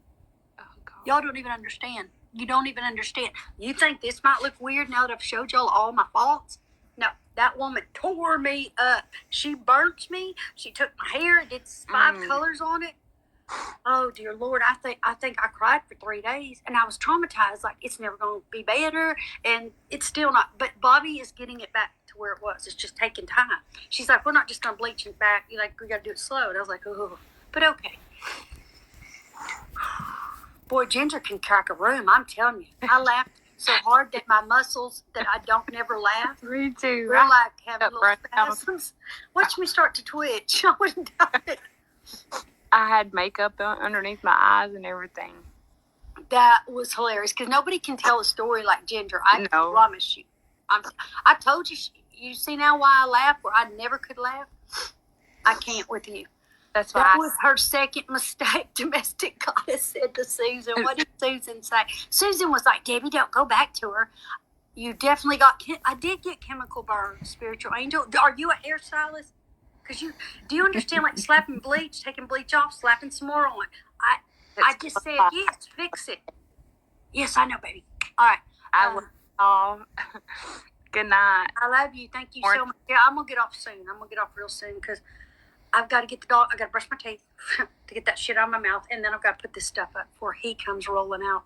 Oh, God. Y'all don't even understand. You don't even understand. You think this might look weird now that I've showed y'all all my faults? No, that woman tore me up. She burnt me. She took my hair and did 5 colors on it. Oh, dear Lord, I think I cried for 3 days. And I was traumatized, like, it's never going to be better. And it's still not. But Bobby is getting it back to where it was. It's just taking time. She's like, we're not just going to bleach it back. You're like, we got to do it slow. And I was like, oh, but okay. Boy, Ginger can crack a room, I'm telling you. I laughed so hard that my muscles that I don't never laugh. Me too. They're like having little spasms. Watch me start to twitch. I would die. I had makeup underneath my eyes and everything. That was hilarious because nobody can tell a story like Ginger. I promise you. I told you. You see now why I laugh where I never could laugh? I can't with you. That's why. That was her second mistake. Domestic goddess said to Susan. What did Susan say? Susan was like, Debbie, don't go back to her. You definitely I did get chemical burns, spiritual angel. Are you a hairstylist? Because do you understand, like slapping bleach, taking bleach off, slapping some more on? I just said, yes, fix it. Yes, I know, baby. All right. Good night. I love you. Thank you so much. Yeah, I'm going to get off soon. I'm going to get off real soon because I've got to get the dog. I got to brush my teeth to get that shit out of my mouth. And then I've got to put this stuff up before he comes rolling out.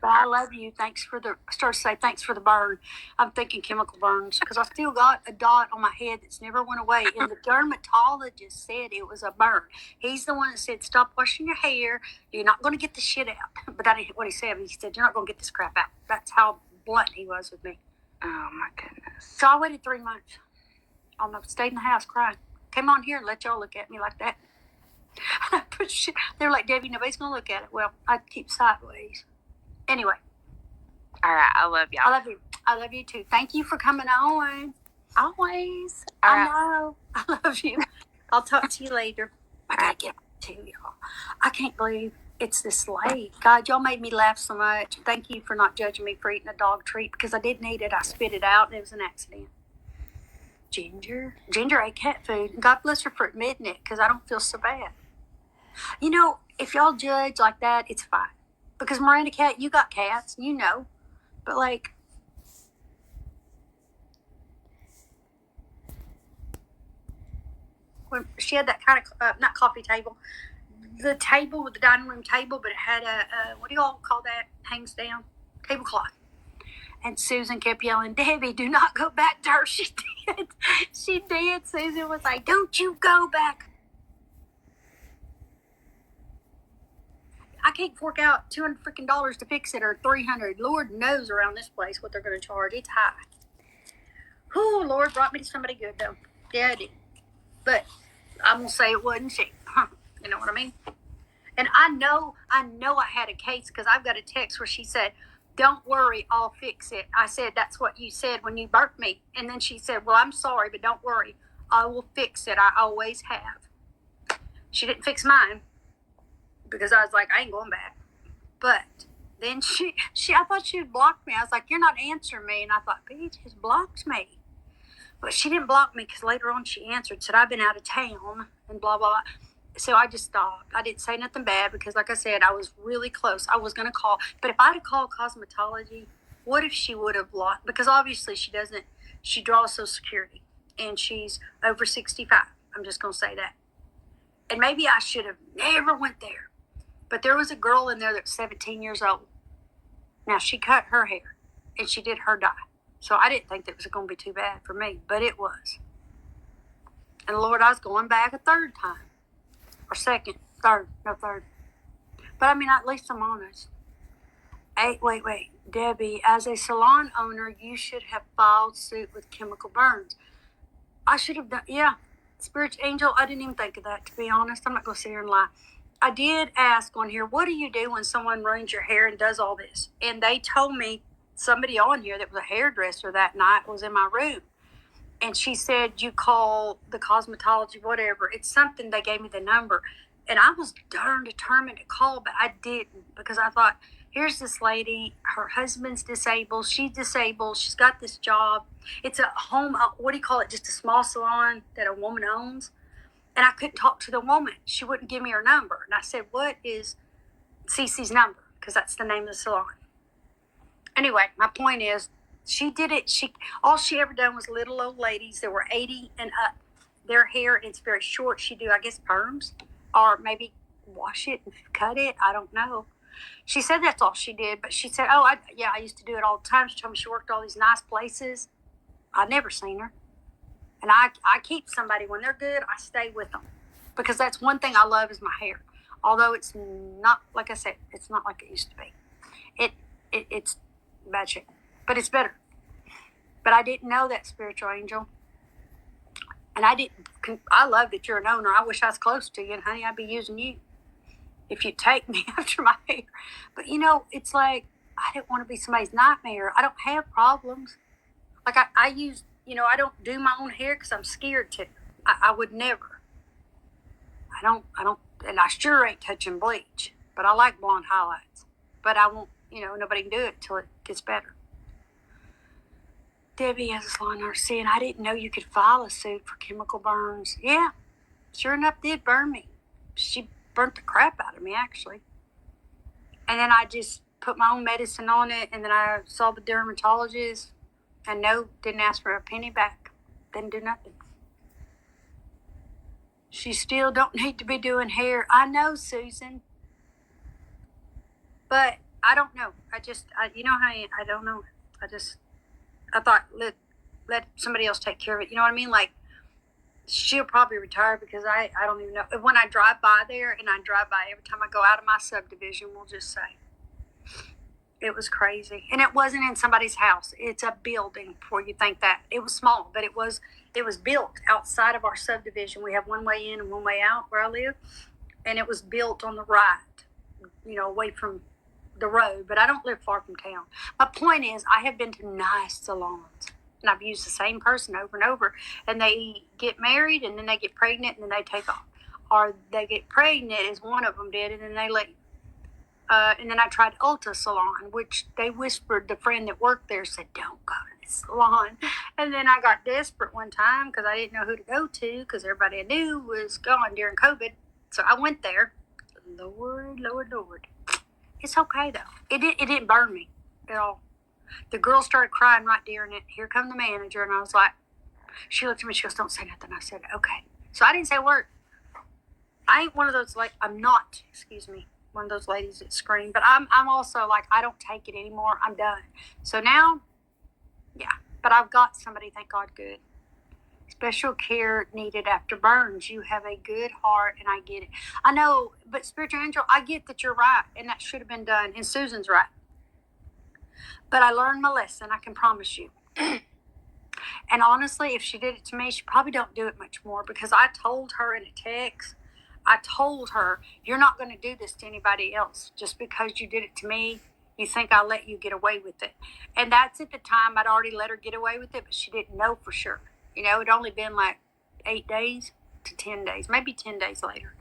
But I love you. Thanks for the burn. I'm thinking chemical burns because I still got a dot on my head that's never went away. And the dermatologist said it was a burn. He's the one that said, stop washing your hair. You're not going to get the shit out. But that ain't what he said. He said, you're not going to get this crap out. That's how blunt he was with me. Oh, my goodness. So I waited 3 months. I stayed in the house crying. Came on here and let y'all look at me like that. They're like, Debbie, nobody's going to look at it. Well, I keep sideways. Anyway, All right. I love y'all. I love you. I love you too. Thank you for coming on. Always. I know. I love you. I'll talk to you later. I gotta get to y'all. I can't believe it's this late. God, y'all made me laugh so much. Thank you for not judging me for eating a dog treat because I didn't eat it. I spit it out and it was an accident. Ginger ate cat food. God bless her for admitting it because I don't feel so bad. You know, if y'all judge like that, it's fine. Because Miranda cat, you got cats, you know. But like, when she had that kind of, not coffee table, the table with the dining room table, but it had a what do you all call that? Hangs down? Tablecloth. And Susan kept yelling, Debbie, do not go back to her. She did. She did. Susan was like, don't you go back. I can't fork out $200 freaking to fix it or $300. Lord knows around this place what they're going to charge. It's high. Whew, Lord brought me to somebody good though. Yeah, it did. But I'm gonna say it wasn't she. You know what I mean? And I know I had a case because I've got a text where she said, don't worry, I'll fix it. I said, that's what you said when you burped me. And then she said, well, I'm sorry, but don't worry. I will fix it. I always have. She didn't fix mine because I was like, I ain't going back. But then I thought she had blocked me. I was like, you're not answering me. And I thought, bitch has blocked me. But she didn't block me because later on she answered, said, I've been out of town and blah, blah, blah. So I just stopped. I didn't say nothing bad because, like I said, I was really close. I was going to call. But if I'd have called cosmetology, what if she would have blocked? Because obviously she doesn't. She draws Social Security. And she's over 65. I'm just going to say that. And maybe I should have never went there. But there was a girl in there that's 17 years old. Now, she cut her hair. And she did her dye. So I didn't think that was going to be too bad for me. But it was. And Lord, I was going back a third time. Or third. But I mean, at least I'm honest. Hey, wait. Debbie, as a salon owner, you should have filed suit with chemical burns. I should have done, yeah. Spiritual angel, I didn't even think of that, to be honest. I'm not going to sit here and lie. I did ask on here, what do you do when someone ruins your hair and does all this? And they told me, somebody on here that was a hairdresser that night was in my room. And she said, you call the cosmetology, whatever. It's something, they gave me the number. And I was darn determined to call, but I didn't because I thought, here's this lady, her husband's disabled, she's disabled, she's got this job. It's a home, what do you call it, just a small salon that a woman owns. And I couldn't talk to the woman. She wouldn't give me her number. And I said, what is Cece's number? Because that's the name of the salon. Anyway, my point is, she did it. All she ever done was little old ladies that were 80 and up. Their hair, it's very short. She do, I guess, perms or maybe wash it and cut it. I don't know. She said that's all she did. But she said, I used to do it all the time. She told me she worked all these nice places. I'd never seen her. And I keep somebody when they're good. I stay with them because that's one thing I love is my hair. Although it's not, like I said, it's not like it used to be. It's bad shape. But it's better. But I didn't know that, spiritual angel. And I love that you're an owner. I wish I was close to you. And honey, I'd be using you if you take me after my hair. But it's like, I didn't want to be somebody's nightmare. I don't have problems. Like I use, I don't do my own hair because I'm scared to. I would never. I don't, and I sure ain't touching bleach. But I like blonde highlights. But I won't, nobody can do it till it gets better. Debbie has a salon nurse, and I didn't know you could file a suit for chemical burns. Yeah, sure enough did burn me. She burnt the crap out of me, actually. And then I just put my own medicine on it, and then I saw the dermatologist, and didn't ask for a penny back. Didn't do nothing. She still don't need to be doing hair. I know, Susan. But I don't know. You know how I don't know. I thought, let somebody else take care of it. You know what I mean? Like, she'll probably retire because I don't even know. When I drive by there, and I drive by every time I go out of my subdivision, we'll just say. It was crazy. And it wasn't in somebody's house. It's a building before you think that. It was small, but it was built outside of our subdivision. We have one way in and one way out where I live. And it was built on the right, away from the road, but I don't live far from town. My point is, I have been to nice salons, and I've used the same person over and over, and they get married, and then they get pregnant, and then they take off. Or they get pregnant, as one of them did, and then they leave. And then I tried Ulta Salon, which they whispered, the friend that worked there said, don't go to this salon. And then I got desperate one time because I didn't know who to go to because everybody I knew was gone during COVID. So I went there. Lord. It's okay, though. It didn't burn me at all. The girl started crying right during it. Here come the manager, and I was like, she looked at me, she goes, don't say nothing. I said, okay. So I didn't say a word. I ain't one of those, I'm not, one of those ladies that scream, but I'm also like, I don't take it anymore. I'm done. So now, yeah, but I've got somebody, thank God, good. Special care needed after burns. You have a good heart, and I get it. I know, but Spiritual Angel, I get that you're right, and that should have been done, and Susan's right. But I learned my lesson, I can promise you. And honestly, if she did it to me, she probably don't do it much more, because I told her in a text, I told her, you're not going to do this to anybody else. Just because you did it to me, you think I'll let you get away with it. And that's at the time I'd already let her get away with it, but she didn't know for sure. You know, it'd only been 8 days to 10 days, maybe 10 days later.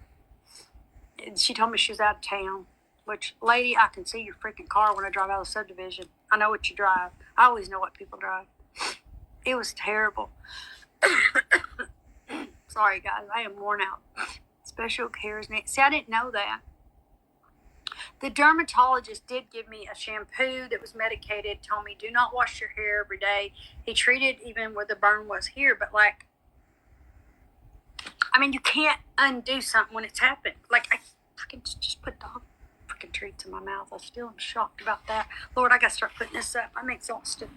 And she told me she was out of town, which, lady, I can see your freaking car when I drive out of the subdivision. I know what you drive. I always know what people drive. It was terrible. Sorry, guys, I am worn out. Special care is needed. See, I didn't know that. The dermatologist did give me a shampoo that was medicated, told me do not wash your hair every day. He treated even where the burn was here, but you can't undo something when it's happened. I can just put dog freaking treats in my mouth. I still am shocked about that. Lord, I got to start putting this up. I'm exhausted.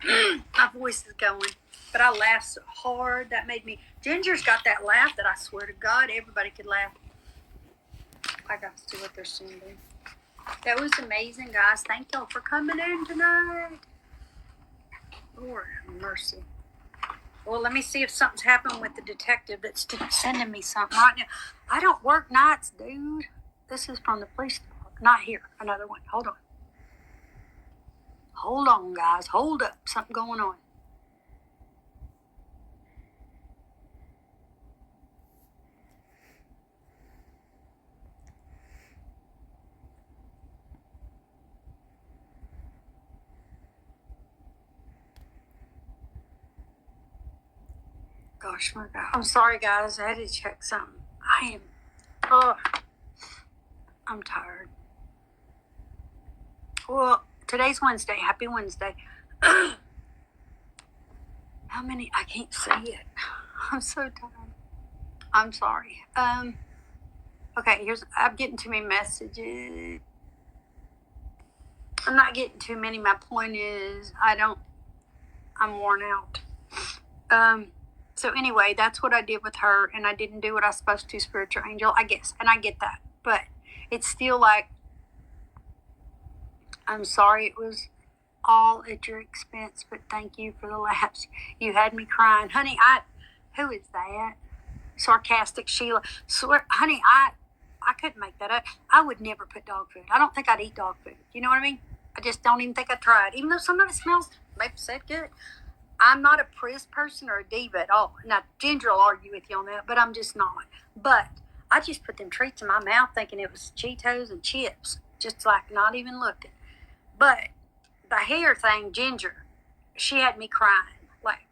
My voice is going. But I laughed so hard. That made me... Ginger's got that laugh that I swear to God, everybody could laugh. I got to see what they're sending. That was amazing, guys. Thank y'all for coming in tonight. Lord have mercy. Well, let me see if something's happened with the detective that's sending me something right now. I don't work nights, dude. This is from the police department. Not here. Another one. Hold on. Hold on, guys. Hold up. Something going on. Gosh, my God. I'm sorry, guys. I had to check something. I'm tired. Well, today's Wednesday. Happy Wednesday. How many? I can't see it. I'm so tired. I'm sorry. Okay, I'm getting too many messages. I'm not getting too many. My point is, I'm worn out. So anyway, that's what I did with her, and I didn't do what I was supposed to, Spiritual Angel, I guess, and I get that. But it's still I'm sorry it was all at your expense, but thank you for the laughs. You had me crying. Honey, who is that? Sarcastic Sheila. Honey, I couldn't make that up. I would never put dog food. I don't think I'd eat dog food. You know what I mean? I just don't even think I tried. Even though some of it smells, maybe said good. I'm not a Prius person or a diva at all. Now, Ginger will argue with you on that, but I'm just not. But I just put them treats in my mouth thinking it was Cheetos and chips, just not even looking. But the hair thing, Ginger, she had me crying.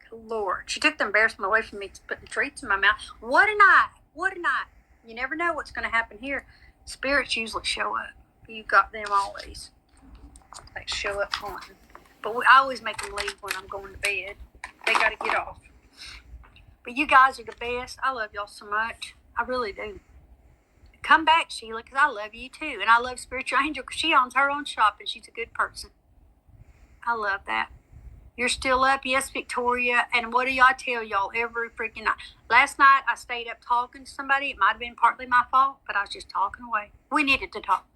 Lord, she took the embarrassment away from me to put the treats in my mouth. What a night. You never know what's going to happen here. Spirits usually show up. You got them always. They show up haunting. But I always make them leave when I'm going to bed. They got to get off. But you guys are the best. I love y'all so much. I really do. Come back, Sheila, because I love you too. And I love Spiritual Angel because she owns her own shop and she's a good person. I love that. You're still up? Yes, Victoria. And what do I tell y'all every freaking night? Last night, I stayed up talking to somebody. It might have been partly my fault, but I was just talking away. We needed to talk.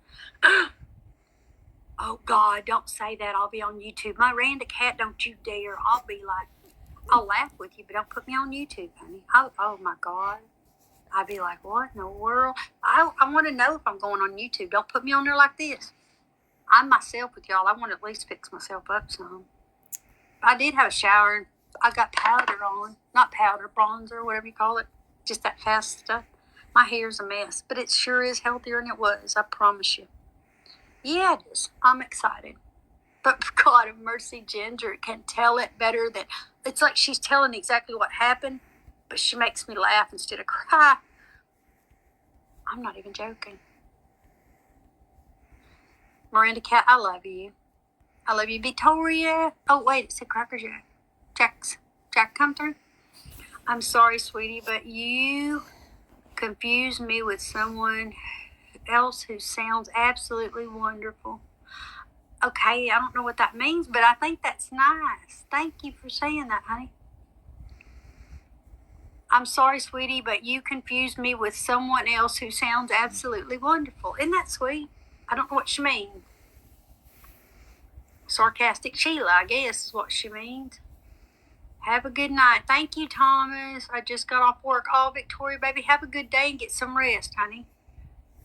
Oh, God, don't say that. I'll be on YouTube. Miranda Cat, don't you dare. I'll laugh with you, but don't put me on YouTube, honey. Oh, my God. I'd be like, what in the world? I want to know if I'm going on YouTube. Don't put me on there like this. I'm myself with y'all. I want to at least fix myself up some. I did have a shower. I got powder on. Not powder, bronzer, whatever you call it. Just that fast stuff. My hair's a mess, but it sure is healthier than it was. I promise you. Yeah, it is. I'm excited. But God of mercy, Ginger can tell it better than... It's like she's telling exactly what happened, but she makes me laugh instead of cry. I'm not even joking. Miranda Cat, I love you. I love you, Victoria. Oh, wait, it said Cracker Jack. Jack come through? I'm sorry, sweetie, but you confuse me with someone else who sounds absolutely wonderful. Okay, I don't know what that means, but I think that's nice. Thank you for saying that, honey. I'm sorry, sweetie, but you confused me with someone else who sounds absolutely wonderful. Isn't that sweet? I don't know what she means. Sarcastic Sheila, I guess, is what she means. Have a good night. Thank you, Thomas. I just got off work. Oh, Victoria, baby, have a good day and get some rest, honey.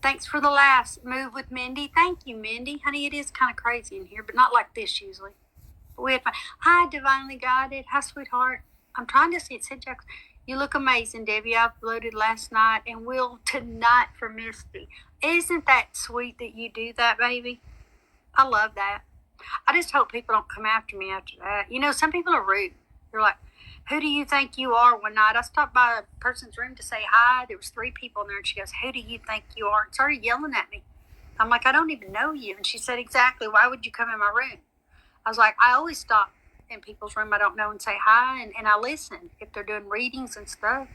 Thanks for the last move with Mindy. Thank you, Mindy. Honey, it is kind of crazy in here, but not like this usually. But we had fun. Hi, Divinely Guided. Hi, sweetheart. I'm trying to see it. Said Jackson. You look amazing, Debbie. I uploaded last night and will tonight for Misty. Isn't that sweet that you do that, baby? I love that. I just hope people don't come after me after that. You know, some people are rude. They're like, who do you think you are? One night I stopped by a person's room to say hi. There was 3 people in there, and she goes, who do you think you are? And started yelling at me. I'm like, I don't even know you. And she said, exactly, why would you come in my room? I was like, I always stop in people's room I don't know and say hi, and I listen if they're doing readings and stuff,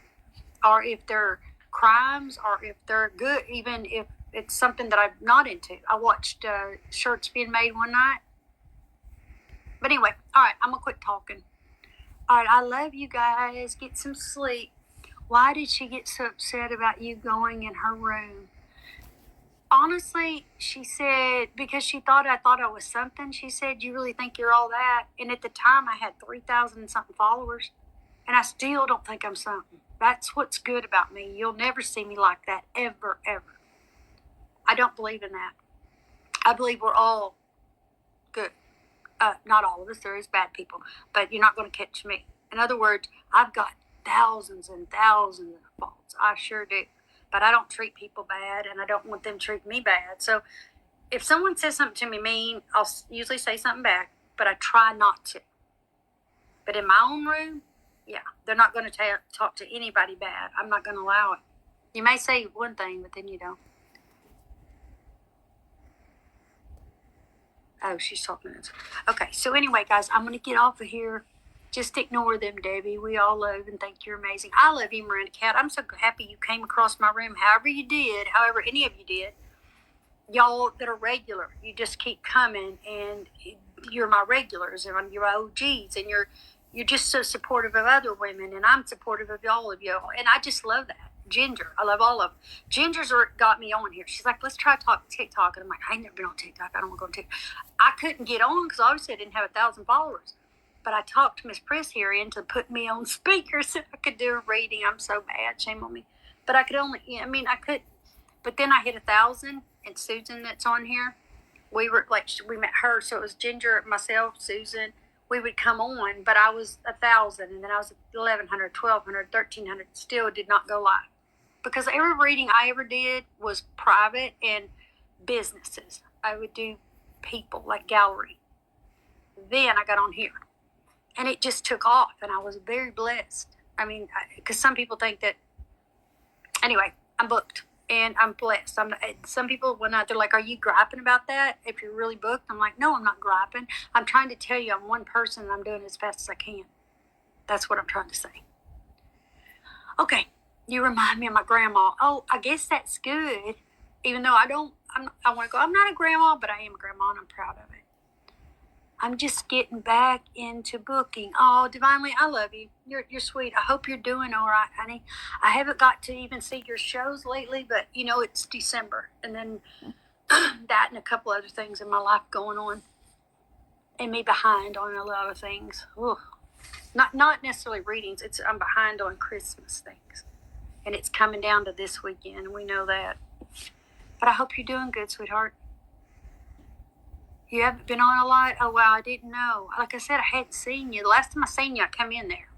or if they're crimes, or if they're good, even if it's something that I'm not into. I watched shirts being made one night. But anyway, all right, I'm going to quit talking. All right, I love you guys. Get some sleep. Why did she get so upset about you going in her room? Honestly, she said, because she thought I was something. She said, you really think you're all that? And at the time, I had 3,000 and something followers. And I still don't think I'm something. That's what's good about me. You'll never see me like that, ever, ever. I don't believe in that. I believe we're all good. Not all of us. There is bad people. But you're not going to catch me. In other words, I've got thousands and thousands of faults. I sure do. But I don't treat people bad, and I don't want them to treat me bad. So if someone says something to me mean, I'll usually say something back, but I try not to. But in my own room, yeah, they're not going to talk to anybody bad. I'm not going to allow it. You may say one thing, but then you don't. Oh, she's talking to us. Okay, so anyway, guys, I'm going to get off of here. Just ignore them, Debbie. We all love and think you're amazing. I love you, Miranda Cat. I'm so happy you came across my room. However you did, however any of you did, y'all that are regular, you just keep coming, and you're my regulars and you're OGs, and you're just so supportive of other women, and I'm supportive of all of y'all, and I just love that. Ginger, I love all of them. Ginger's got me on here. She's like, let's try TikTok. And I'm like, I ain't never been on TikTok. I don't want to go on TikTok. I couldn't get on because obviously I didn't have 1,000 followers. But I talked Miss Press here into putting me on speaker so I could do a reading. I'm so bad. Shame on me. But I could only, I could. But then I hit 1,000, and Susan that's on here, we met her. So it was Ginger, myself, Susan. We would come on, but I was 1,000, and then I was at 1,100, 1,200, 1,300. Still did not go live. Because every reading I ever did was private and businesses. I would do people, like gallery. Then I got on here. And it just took off, and I was very blessed. I mean, because some people think that... Anyway, I'm booked, and I'm blessed. Some people, they're like, are you griping about that if you're really booked? I'm like, no, I'm not griping. I'm trying to tell you I'm one person, and I'm doing it as fast as I can. That's what I'm trying to say. Okay. You remind me of my grandma. Oh, I guess that's good. Even though I want to go, I'm not a grandma, but I am a grandma, and I'm proud of it. I'm just getting back into booking. Oh, Divinely, I love you. You're sweet. I hope you're doing all right, honey. I haven't got to even see your shows lately, but, it's December. And then that and a couple other things in my life going on. And me behind on a lot of things. Ooh. Not necessarily readings. I'm behind on Christmas things. And it's coming down to this weekend, and we know that. But I hope you're doing good, sweetheart. You haven't been on a lot? Oh, wow, I didn't know. Like I said, I hadn't seen you. The last time I seen you, I come in there.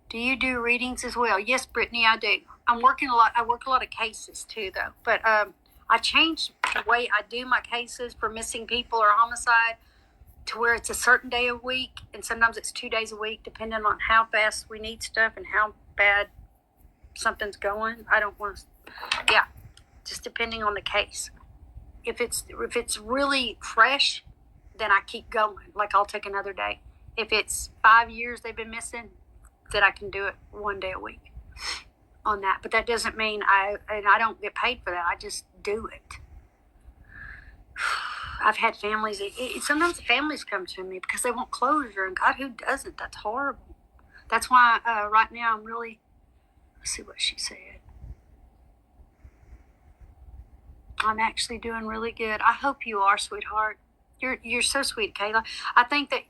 Do you do readings as well? Yes, Brittany, I do. I'm working a lot. I work a lot of cases too, though. But I changed the way I do my cases for missing people or homicide to where it's a certain day a week, and sometimes it's 2 days a week, depending on how fast we need stuff and how bad something's going. I don't want to, just depending on the case. If it's really fresh, then I keep going. Like I'll take another day. If it's 5 years they've been missing, then I can do it 1 day a week on that. But that doesn't mean I don't get paid for that. I just do it. I've had families. Sometimes the families come to me because they want closure, and God, who doesn't? That's horrible. That's why right now I'm really. Let's see what she said. I'm actually doing really good. I hope you are, sweetheart. You're so sweet, Kayla. I think that,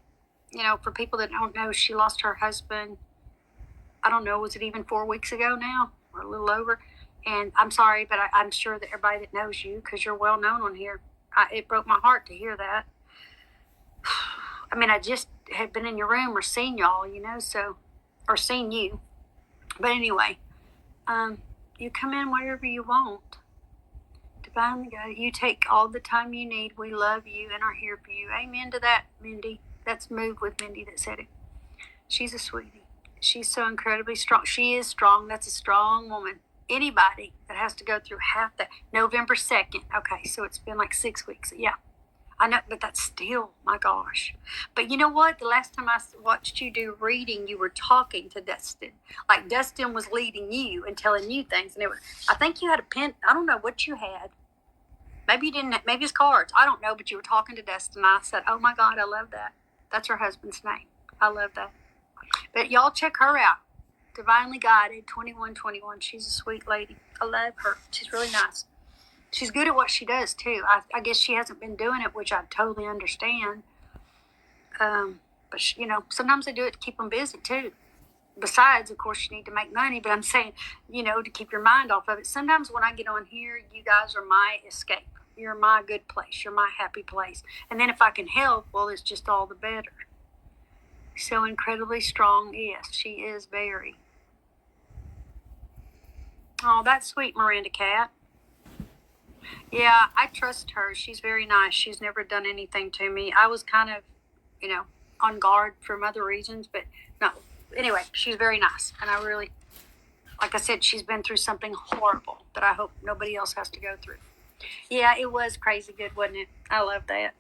for people that don't know, she lost her husband. I don't know, was it even 4 weeks ago now, or a little over? And I'm sorry, but I'm sure that everybody that knows you, because you're well known on here, it broke my heart to hear that. I mean, I just had been in your room or seen y'all, or seen you. But anyway, you come in wherever you want. Divinely God, you take all the time you need. We love you and are here for you. Amen to that, Mindy. That's Move with Mindy that said it. She's a sweetie. She's so incredibly strong. She is strong. That's a strong woman. Anybody that has to go through half that. November 2nd. Okay, so it's been like 6 weeks. Yeah, I know, but that's still, my gosh. But you know what? The last time I watched you do reading, you were talking to Dustin. Like Dustin was leading you and telling you things. And I think you had a pen. I don't know what you had. Maybe you didn't. Maybe it's cards. I don't know, but you were talking to Dustin. I said, oh my God, I love that. That's her husband's name. I love that. But y'all check her out. Divinely Guided 2121. She's a sweet lady. I love her. She's really nice. She's good at what she does too. I guess she hasn't been doing it, which I totally understand. But sometimes they do it to keep them busy too. Besides, of course, you need to make money. But I'm saying, to keep your mind off of it. Sometimes when I get on here, you guys are my escape. You're my good place. You're my happy place. And then if I can help, well, it's just all the better. So incredibly strong. Yes, she is very. Oh, that's sweet, Miranda Cat. Yeah, I trust her. She's very nice. She's never done anything to me. I was kind of, on guard for other reasons, but no. Anyway, she's very nice. And I really, like I said, she's been through something horrible that I hope nobody else has to go through. Yeah, it was crazy good, wasn't it? I love that.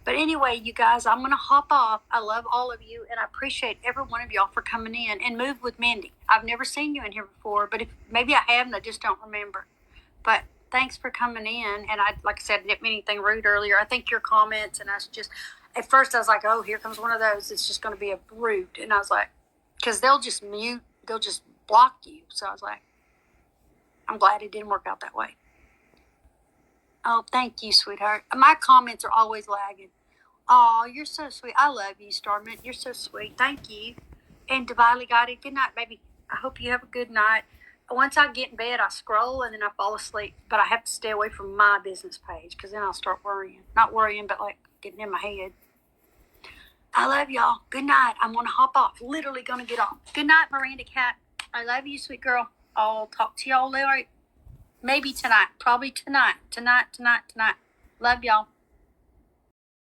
But anyway, you guys, I'm going to hop off. I love all of you, and I appreciate every one of y'all for coming in and Move with Mindy. I've never seen you in here before, but maybe I have and I just don't remember. But thanks for coming in. And like I said, I didn't mean anything rude earlier. I think your comments and us just, at first I was like, oh, here comes one of those. It's just going to be a rude. And I was like, because they'll just mute, they'll just block you. So I was like, I'm glad it didn't work out that way. Oh, thank you, sweetheart. My comments are always lagging. Oh, you're so sweet. I love you, Starman. You're so sweet. Thank you. And Divinely Guided, good night, baby. I hope you have a good night. Once I get in bed, I scroll and then I fall asleep. But I have to stay away from my business page because then I'll start worrying. Not worrying, but like getting in my head. I love y'all. Good night. I'm going to hop off. Literally going to get off. Good night, Miranda Cat. I love you, sweet girl. I'll talk to y'all later. Maybe tonight. Probably tonight. Tonight. Love y'all.